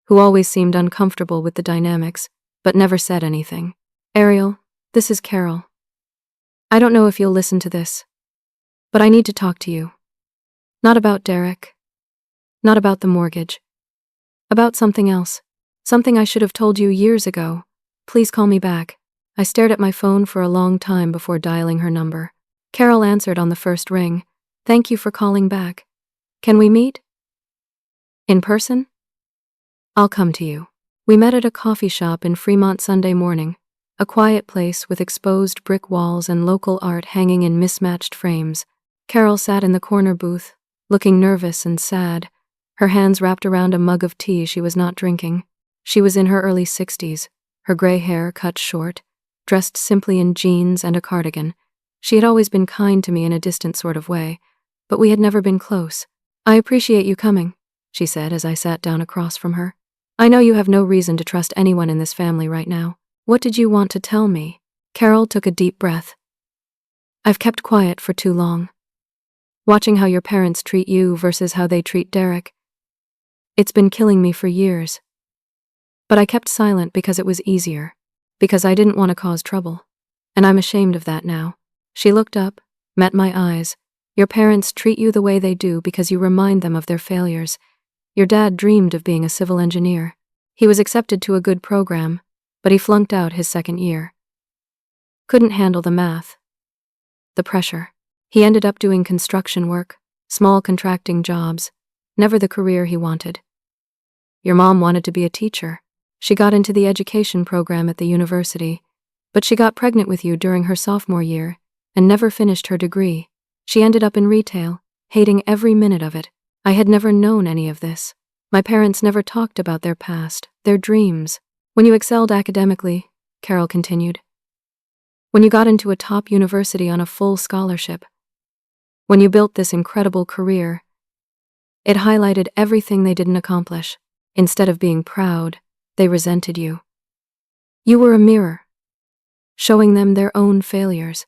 Who always seemed uncomfortable with the dynamics, but never said anything. Ariel, this is Carol. I don't know if you'll listen to this, but I need to talk to you. Not about Derek. Not about the mortgage. About something else. Something I should have told you years ago. Please call me back. I stared at my phone for a long time before dialing her number. Carol answered on the first ring. Thank you for calling back. Can we meet? In person? I'll come to you. We met at a coffee shop in Fremont Sunday morning, a quiet place with exposed brick walls and local art hanging in mismatched frames. Carol sat in the corner booth, looking nervous and sad, her hands wrapped around a mug of tea she was not drinking. She was in her early 60s, her gray hair cut short, dressed simply in jeans and a cardigan. She had always been kind to me in a distant sort of way, but we had never been close. I appreciate you coming, she said as I sat down across from her. I know you have no reason to trust anyone in this family right now. What did you want to tell me? Carol took a deep breath. I've kept quiet for too long. Watching how your parents treat you versus how they treat Derek. It's been killing me for years. But I kept silent because it was easier, because I didn't want to cause trouble. And I'm ashamed of that now. She looked up, met my eyes. Your parents treat you the way they do because you remind them of their failures. Your dad dreamed of being a civil engineer. He was accepted to a good program, but he flunked out his second year. Couldn't handle the math. The pressure. He ended up doing construction work, small contracting jobs, never the career he wanted. Your mom wanted to be a teacher. She got into the education program at the university, but she got pregnant with you during her sophomore year and never finished her degree. She ended up in retail, hating every minute of it. I had never known any of this. My parents never talked about their past, their dreams. When you excelled academically, Carol continued. When you got into a top university on a full scholarship. When you built this incredible career. It highlighted everything they didn't accomplish. Instead of being proud, they resented you. You were a mirror, showing them their own failures.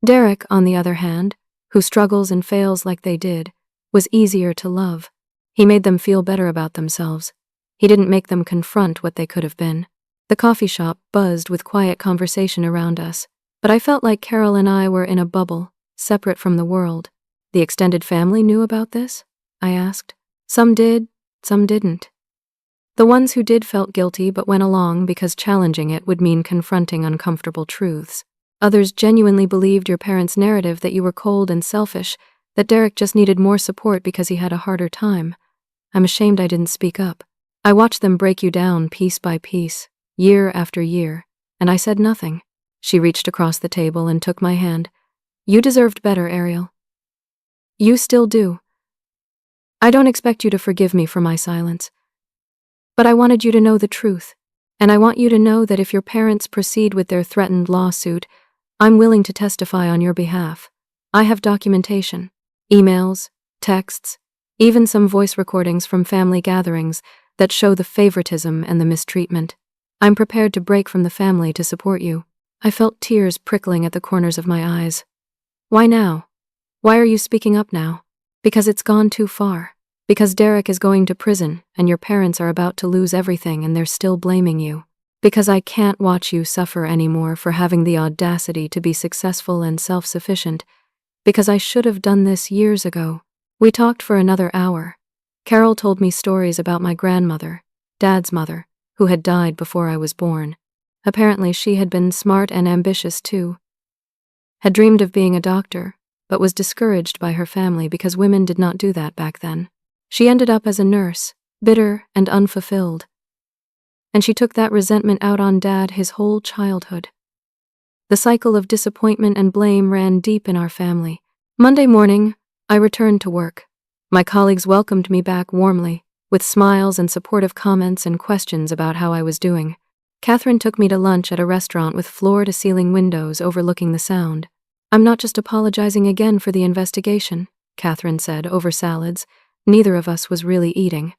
Derek, on the other hand, who struggles and fails like they did, was easier to love. He made them feel better about themselves. He didn't make them confront what they could have been. The coffee shop buzzed with quiet conversation around us, but I felt like Carol and I were in a bubble, separate from the world. The extended family knew about this? I asked. Some did, some didn't. The ones who did felt guilty but went along because challenging it would mean confronting uncomfortable truths. Others genuinely believed your parents' narrative that you were cold and selfish, that Derek just needed more support because he had a harder time. I'm ashamed I didn't speak up. I watched them break you down piece by piece, year after year, and I said nothing. She reached across the table and took my hand. You deserved better, Ariel. You still do. I don't expect you to forgive me for my silence. But I wanted you to know the truth, and I want you to know that if your parents proceed with their threatened lawsuit, I'm willing to testify on your behalf. I have documentation, emails, texts, even some voice recordings from family gatherings that show the favoritism and the mistreatment. I'm prepared to break from the family to support you. I felt tears prickling at the corners of my eyes. Why now? Why are you speaking up now? Because it's gone too far. Because Derek is going to prison and your parents are about to lose everything and they're still blaming you. Because I can't watch you suffer anymore for having the audacity to be successful and self-sufficient. Because I should have done this years ago. We talked for another hour. Carol told me stories about my grandmother, Dad's mother, who had died before I was born. Apparently she had been smart and ambitious too. Had dreamed of being a doctor, but was discouraged by her family because women did not do that back then. She ended up as a nurse, bitter and unfulfilled. And she took that resentment out on Dad his whole childhood. The cycle of disappointment and blame ran deep in our family. Monday morning, I returned to work. My colleagues welcomed me back warmly, with smiles and supportive comments and questions about how I was doing. Catherine took me to lunch at a restaurant with floor-to-ceiling windows overlooking the Sound. I'm not just apologizing again for the investigation, Catherine said over salads. Neither of us was really eating.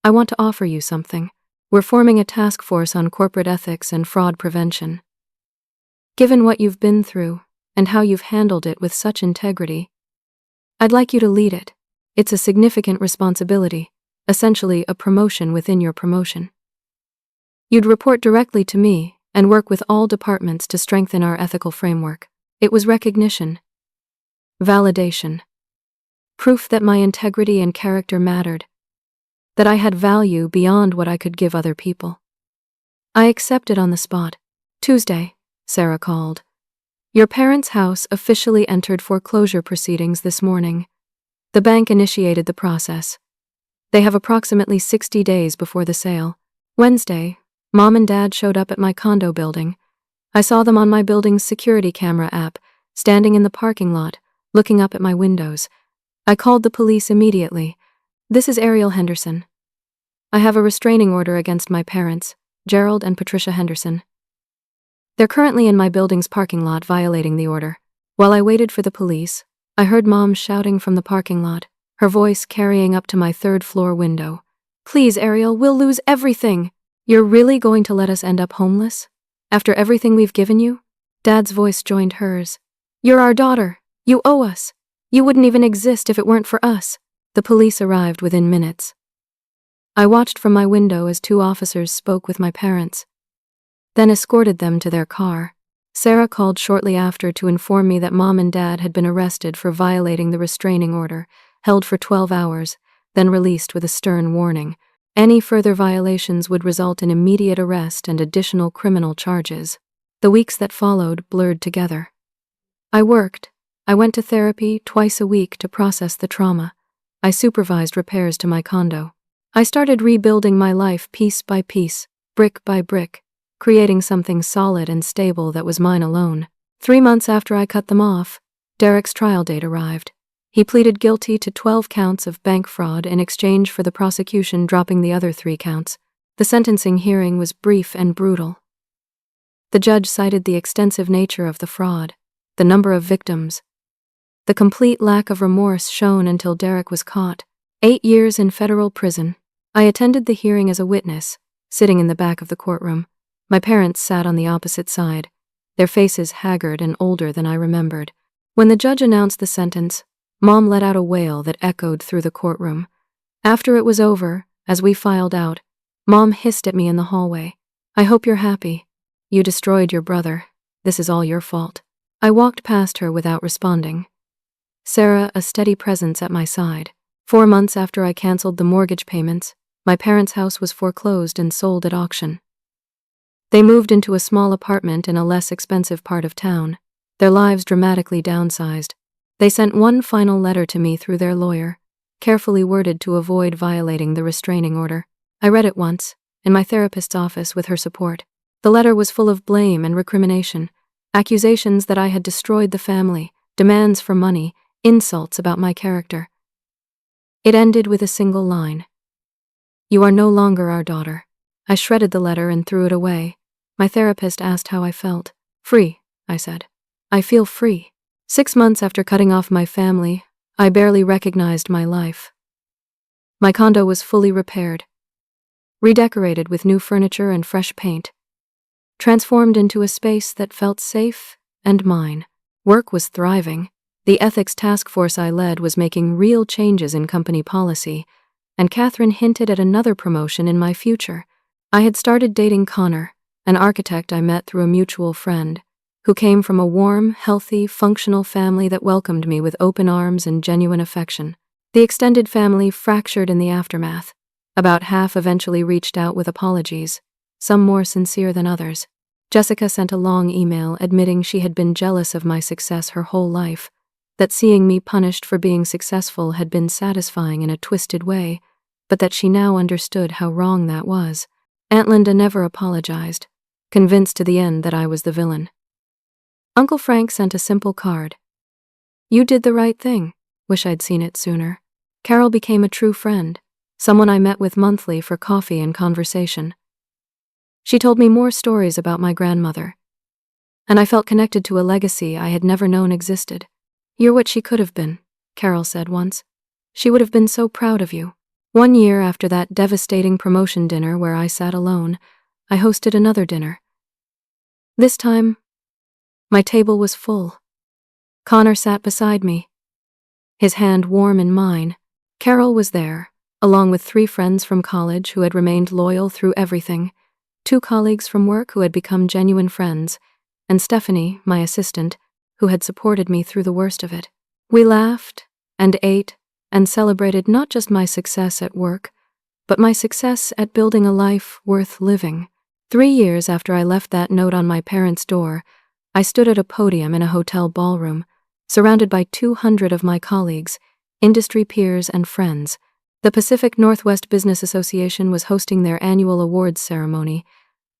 I want to offer you something. We're forming a task force on corporate ethics and fraud prevention. Given what you've been through, and how you've handled it with such integrity, I'd like you to lead it. It's a significant responsibility, essentially a promotion within your promotion. You'd report directly to me and work with all departments to strengthen our ethical framework. It was recognition, validation, proof that my integrity and character mattered, that I had value beyond what I could give other people. I accepted on the spot. Tuesday, Sarah called. Your parents' house officially entered foreclosure proceedings this morning. The bank initiated the process. They have approximately 60 days before the sale. Wednesday, Mom and Dad showed up at my condo building. I saw them on my building's security camera app, standing in the parking lot, looking up at my windows. I called the police immediately. This is Ariel Henderson. I have a restraining order against my parents, Gerald and Patricia Henderson. They're currently in my building's parking lot violating the order. While I waited for the police, I heard Mom shouting from the parking lot, her voice carrying up to my third-floor window. Please, Ariel, we'll lose everything. You're really going to let us end up homeless? After everything we've given you? Dad's voice joined hers. You're our daughter. You owe us. You wouldn't even exist if it weren't for us. The police arrived within minutes. I watched from my window as 2 officers spoke with my parents, then escorted them to their car. Sarah called shortly after to inform me that Mom and Dad had been arrested for violating the restraining order, held for 12 hours, then released with a stern warning. Any further violations would result in immediate arrest and additional criminal charges. The weeks that followed blurred together. I worked. I went to therapy twice a week to process the trauma. I supervised repairs to my condo. I started rebuilding my life piece by piece, brick by brick, creating something solid and stable that was mine alone. 3 months after I cut them off, Derek's trial date arrived. He pleaded guilty to 12 counts of bank fraud in exchange for the prosecution dropping the other 3 counts. The sentencing hearing was brief and brutal. The judge cited the extensive nature of the fraud, the number of victims, the complete lack of remorse shown until Derek was caught. 8 years in federal prison. I attended the hearing as a witness, sitting in the back of the courtroom. My parents sat on the opposite side, their faces haggard and older than I remembered. When the judge announced the sentence, Mom let out a wail that echoed through the courtroom. After it was over, as we filed out, Mom hissed at me in the hallway. I hope you're happy. You destroyed your brother. This is all your fault. I walked past her without responding. Sarah, a steady presence at my side. 4 months after I canceled the mortgage payments, my parents' house was foreclosed and sold at auction. They moved into a small apartment in a less expensive part of town, their lives dramatically downsized. They sent one final letter to me through their lawyer, carefully worded to avoid violating the restraining order. I read it once, in my therapist's office with her support. The letter was full of blame and recrimination, accusations that I had destroyed the family, demands for money, insults about my character. It ended with a single line. You are no longer our daughter. I shredded the letter and threw it away. My therapist asked how I felt. Free, I said. I feel free. 6 months after cutting off my family, I barely recognized my life. My condo was fully repaired, redecorated with new furniture and fresh paint, transformed into a space that felt safe and mine. Work was thriving. The ethics task force I led was making real changes in company policy, and Catherine hinted at another promotion in my future. I had started dating Connor, an architect I met through a mutual friend, who came from a warm, healthy, functional family that welcomed me with open arms and genuine affection. The extended family fractured in the aftermath. About half eventually reached out with apologies, some more sincere than others. Jessica sent a long email admitting she had been jealous of my success her whole life, that seeing me punished for being successful had been satisfying in a twisted way, but that she now understood how wrong that was. Aunt Linda never apologized, convinced to the end that I was the villain. Uncle Frank sent a simple card. "You did the right thing. Wish I'd seen it sooner." Carol became a true friend, someone I met with monthly for coffee and conversation. She told me more stories about my grandmother, and I felt connected to a legacy I had never known existed. "You're what she could have been," Carol said once. "She would have been so proud of you." 1 year after that devastating promotion dinner where I sat alone, I hosted another dinner. This time, my table was full. Connor sat beside me, his hand warm in mine. Carol was there, along with 3 friends from college who had remained loyal through everything, 2 colleagues from work who had become genuine friends, and Stephanie, my assistant, who had supported me through the worst of it. We laughed and ate and celebrated not just my success at work, but my success at building a life worth living. 3 years after I left that note on my parents' door, I stood at a podium in a hotel ballroom, surrounded by 200 of my colleagues, industry peers, and friends. The Pacific Northwest Business Association was hosting their annual awards ceremony,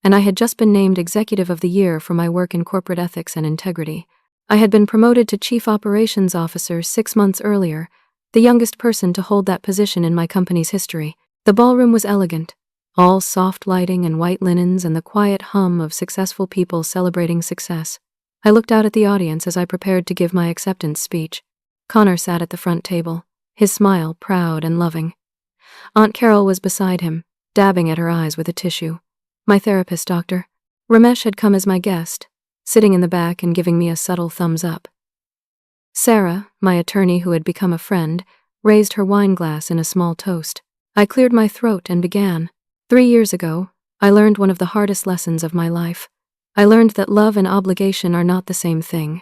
and I had just been named Executive of the Year for my work in corporate ethics and integrity. I had been promoted to Chief Operations Officer 6 months earlier, the youngest person to hold that position in my company's history. The ballroom was elegant, all soft lighting and white linens and the quiet hum of successful people celebrating success. I looked out at the audience as I prepared to give my acceptance speech. Connor sat at the front table, his smile proud and loving. Aunt Carol was beside him, dabbing at her eyes with a tissue. My therapist, Dr. Ramesh, had come as my guest, sitting in the back and giving me a subtle thumbs up. Sarah, my attorney who had become a friend, raised her wine glass in a small toast. I cleared my throat and began. 3 years ago, I learned one of the hardest lessons of my life. I learned that love and obligation are not the same thing,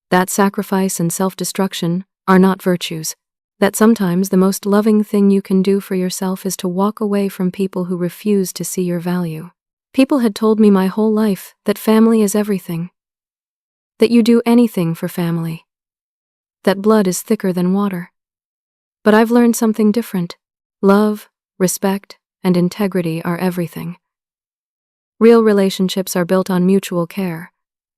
that sacrifice and self-destruction are not virtues, that sometimes the most loving thing you can do for yourself is to walk away from people who refuse to see your value. People had told me my whole life that family is everything, that you do anything for family, that blood is thicker than water. But I've learned something different. Love, respect, and integrity are everything. Real relationships are built on mutual care,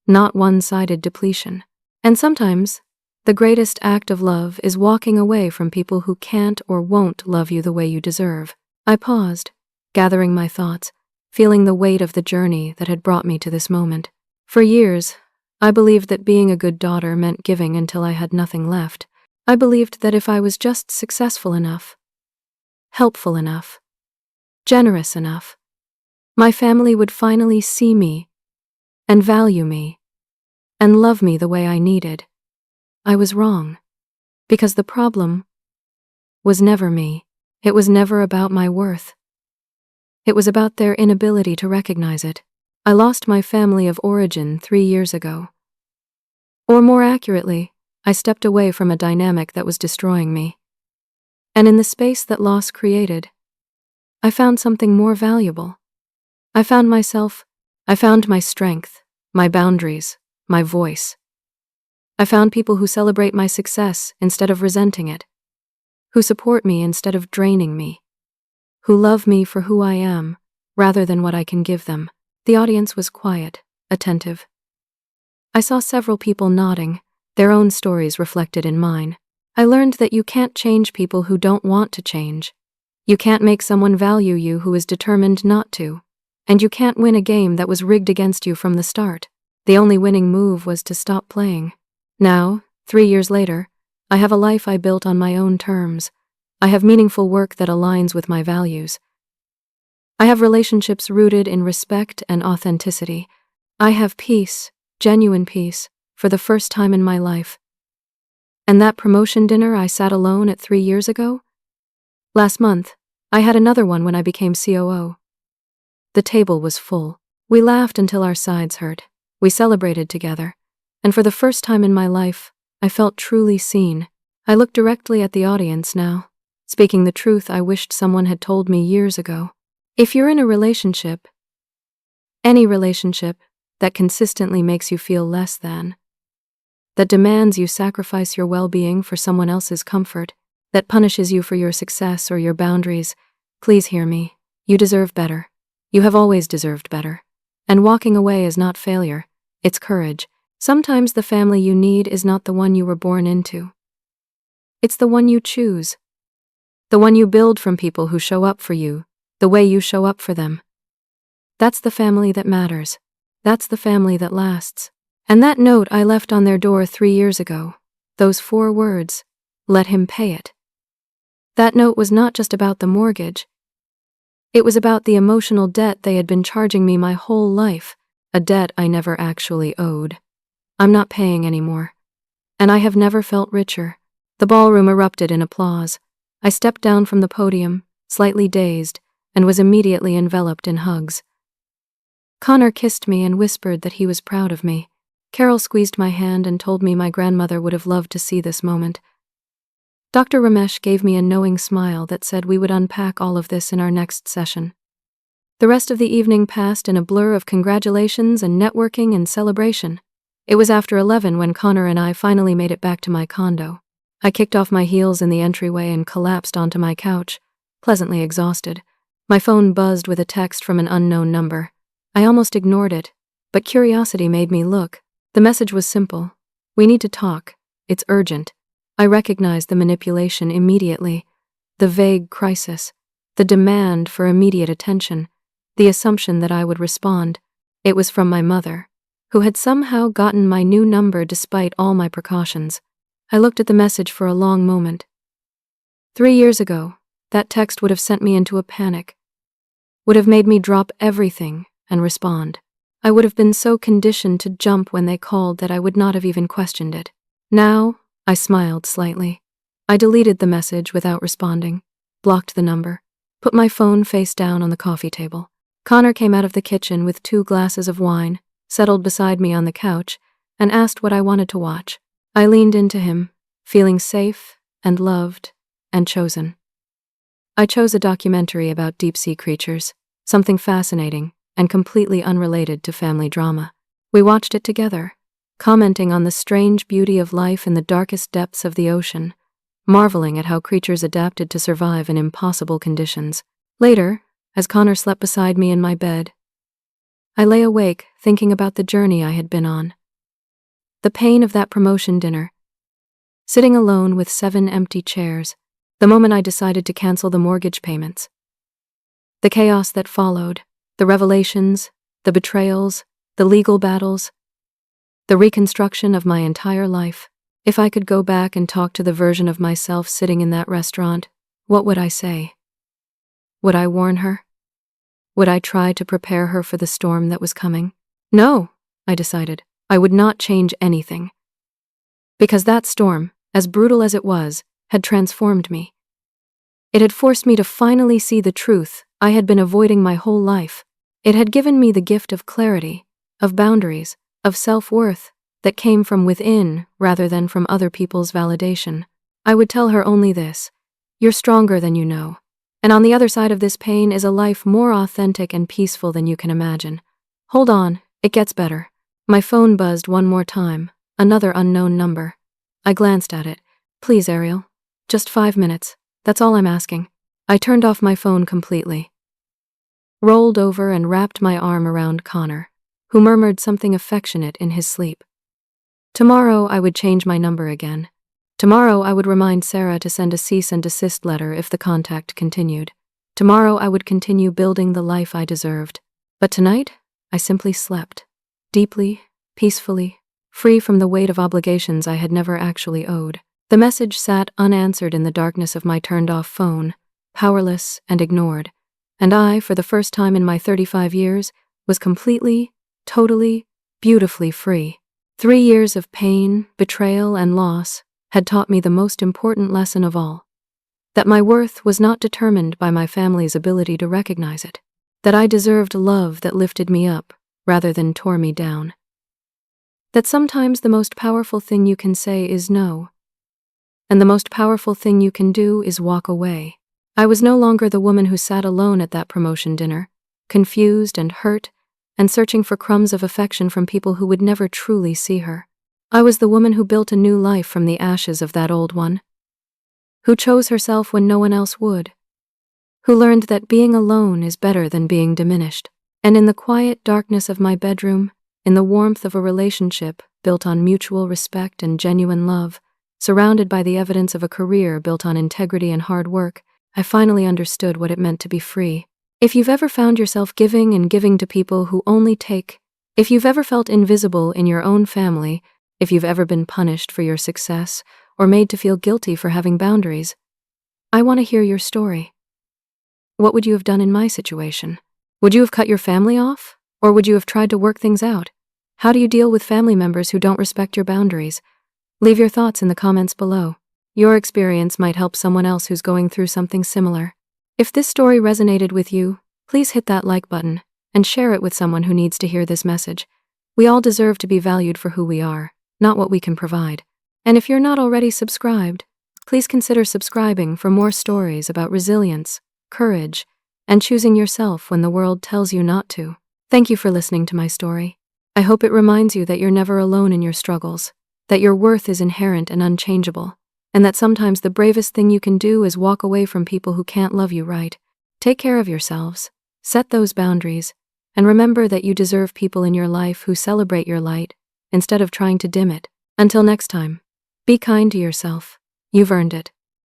not one-sided depletion. And sometimes, the greatest act of love is walking away from people who can't or won't love you the way you deserve. I paused, gathering my thoughts, feeling the weight of the journey that had brought me to this moment. For years, I believed that being a good daughter meant giving until I had nothing left. I believed that if I was just successful enough, helpful enough, generous enough, my family would finally see me and value me and love me the way I needed. I was wrong, because the problem was never me. It was never about my worth. It was about their inability to recognize it. I lost my family of origin 3 years ago. Or more accurately, I stepped away from a dynamic that was destroying me. And in the space that loss created, I found something more valuable. I found myself. I found my strength, my boundaries, my voice. I found people who celebrate my success instead of resenting it, who support me instead of draining me, who love me for who I am rather than what I can give them. The audience was quiet, attentive. I saw several people nodding, their own stories reflected in mine. I learned that you can't change people who don't want to change. You can't make someone value you who is determined not to. And you can't win a game that was rigged against you from the start. The only winning move was to stop playing. Now, 3 years later, I have a life I built on my own terms. I have meaningful work that aligns with my values. I have relationships rooted in respect and authenticity. I have peace, genuine peace, for the first time in my life. And that promotion dinner I sat alone at 3 years ago? Last month, I had another one when I became COO. The table was full. We laughed until our sides hurt. We celebrated together. And for the first time in my life, I felt truly seen. I looked directly at the audience now, speaking the truth I wished someone had told me years ago. If you're in a relationship, any relationship, that consistently makes you feel less than, that demands you sacrifice your well-being for someone else's comfort, that punishes you for your success or your boundaries, please hear me. You deserve better. You have always deserved better. And walking away is not failure, it's courage. Sometimes the family you need is not the one you were born into. It's the one you choose. The one you build from people who show up for you, the way you show up for them. That's the family that matters. That's the family that lasts. And that note I left on their door 3 years ago, those 4 words, let him pay it. That note was not just about the mortgage. It was about the emotional debt they had been charging me my whole life, a debt I never actually owed. I'm not paying anymore. And I have never felt richer. The ballroom erupted in applause. I stepped down from the podium, slightly dazed, and was immediately enveloped in hugs. Connor kissed me and whispered that he was proud of me. Carol squeezed my hand and told me my grandmother would have loved to see this moment. Dr. Ramesh gave me a knowing smile that said we would unpack all of this in our next session. The rest of the evening passed in a blur of congratulations and networking and celebration. It was after 11 when Connor and I finally made it back to my condo. I kicked off my heels in the entryway and collapsed onto my couch, pleasantly exhausted. My phone buzzed with a text from an unknown number. I almost ignored it, but curiosity made me look. The message was simple. We need to talk. It's urgent. I recognized the manipulation immediately. The vague crisis. The demand for immediate attention. The assumption that I would respond. It was from my mother, who had somehow gotten my new number despite all my precautions. I looked at the message for a long moment. 3 years ago, that text would have sent me into a panic. Would have made me drop everything and respond. I would have been so conditioned to jump when they called that I would not have even questioned it. Now, I smiled slightly. I deleted the message without responding, blocked the number, put my phone face down on the coffee table. Connor came out of the kitchen with 2 glasses of wine, settled beside me on the couch, and asked what I wanted to watch. I leaned into him, feeling safe and loved and chosen. I chose a documentary about deep-sea creatures, something fascinating and completely unrelated to family drama. We watched it together, commenting on the strange beauty of life in the darkest depths of the ocean, marveling at how creatures adapted to survive in impossible conditions. Later, as Connor slept beside me in my bed, I lay awake thinking about the journey I had been on. The pain of that promotion dinner, sitting alone with 7 empty chairs, the moment I decided to cancel the mortgage payments. The chaos that followed, the revelations, the betrayals, the legal battles, the reconstruction of my entire life. If I could go back and talk to the version of myself sitting in that restaurant, what would I say? Would I warn her? Would I try to prepare her for the storm that was coming? No, I decided. I would not change anything. Because that storm, as brutal as it was, had transformed me. It had forced me to finally see the truth I had been avoiding my whole life. It had given me the gift of clarity, of boundaries, of self-worth that came from within rather than from other people's validation. I would tell her only this: you're stronger than you know. And on the other side of this pain is a life more authentic and peaceful than you can imagine. Hold on, it gets better. My phone buzzed one more time, another unknown number. I glanced at it. Please, Ariel. Just 5 minutes. That's all I'm asking. I turned off my phone completely, rolled over and wrapped my arm around Connor, who murmured something affectionate in his sleep. Tomorrow I would change my number again. Tomorrow I would remind Sarah to send a cease and desist letter if the contact continued. Tomorrow I would continue building the life I deserved. But tonight, I simply slept. Deeply, peacefully, free from the weight of obligations I had never actually owed. The message sat unanswered in the darkness of my turned-off phone, powerless and ignored. And I, for the first time in my 35 years, was completely, totally, beautifully free. 3 years of pain, betrayal, and loss had taught me the most important lesson of all. That my worth was not determined by my family's ability to recognize it. That I deserved love that lifted me up rather than tore me down. That sometimes the most powerful thing you can say is no. And the most powerful thing you can do is walk away. I was no longer the woman who sat alone at that promotion dinner, confused and hurt, and searching for crumbs of affection from people who would never truly see her. I was the woman who built a new life from the ashes of that old one. Who chose herself when no one else would. Who learned that being alone is better than being diminished. And in the quiet darkness of my bedroom, in the warmth of a relationship built on mutual respect and genuine love, surrounded by the evidence of a career built on integrity and hard work, I finally understood what it meant to be free. If you've ever found yourself giving and giving to people who only take, if you've ever felt invisible in your own family, if you've ever been punished for your success or made to feel guilty for having boundaries, I want to hear your story. What would you have done in my situation? Would you have cut your family off? Or would you have tried to work things out? How do you deal with family members who don't respect your boundaries? Leave your thoughts in the comments below. Your experience might help someone else who's going through something similar. If this story resonated with you, please hit that like button and share it with someone who needs to hear this message. We all deserve to be valued for who we are, not what we can provide. And if you're not already subscribed, please consider subscribing for more stories about resilience, courage, and choosing yourself when the world tells you not to. Thank you for listening to my story. I hope it reminds you that you're never alone in your struggles, that your worth is inherent and unchangeable, and that sometimes the bravest thing you can do is walk away from people who can't love you right. Take care of yourselves, set those boundaries, and remember that you deserve people in your life who celebrate your light instead of trying to dim it. Until next time, be kind to yourself. You've earned it.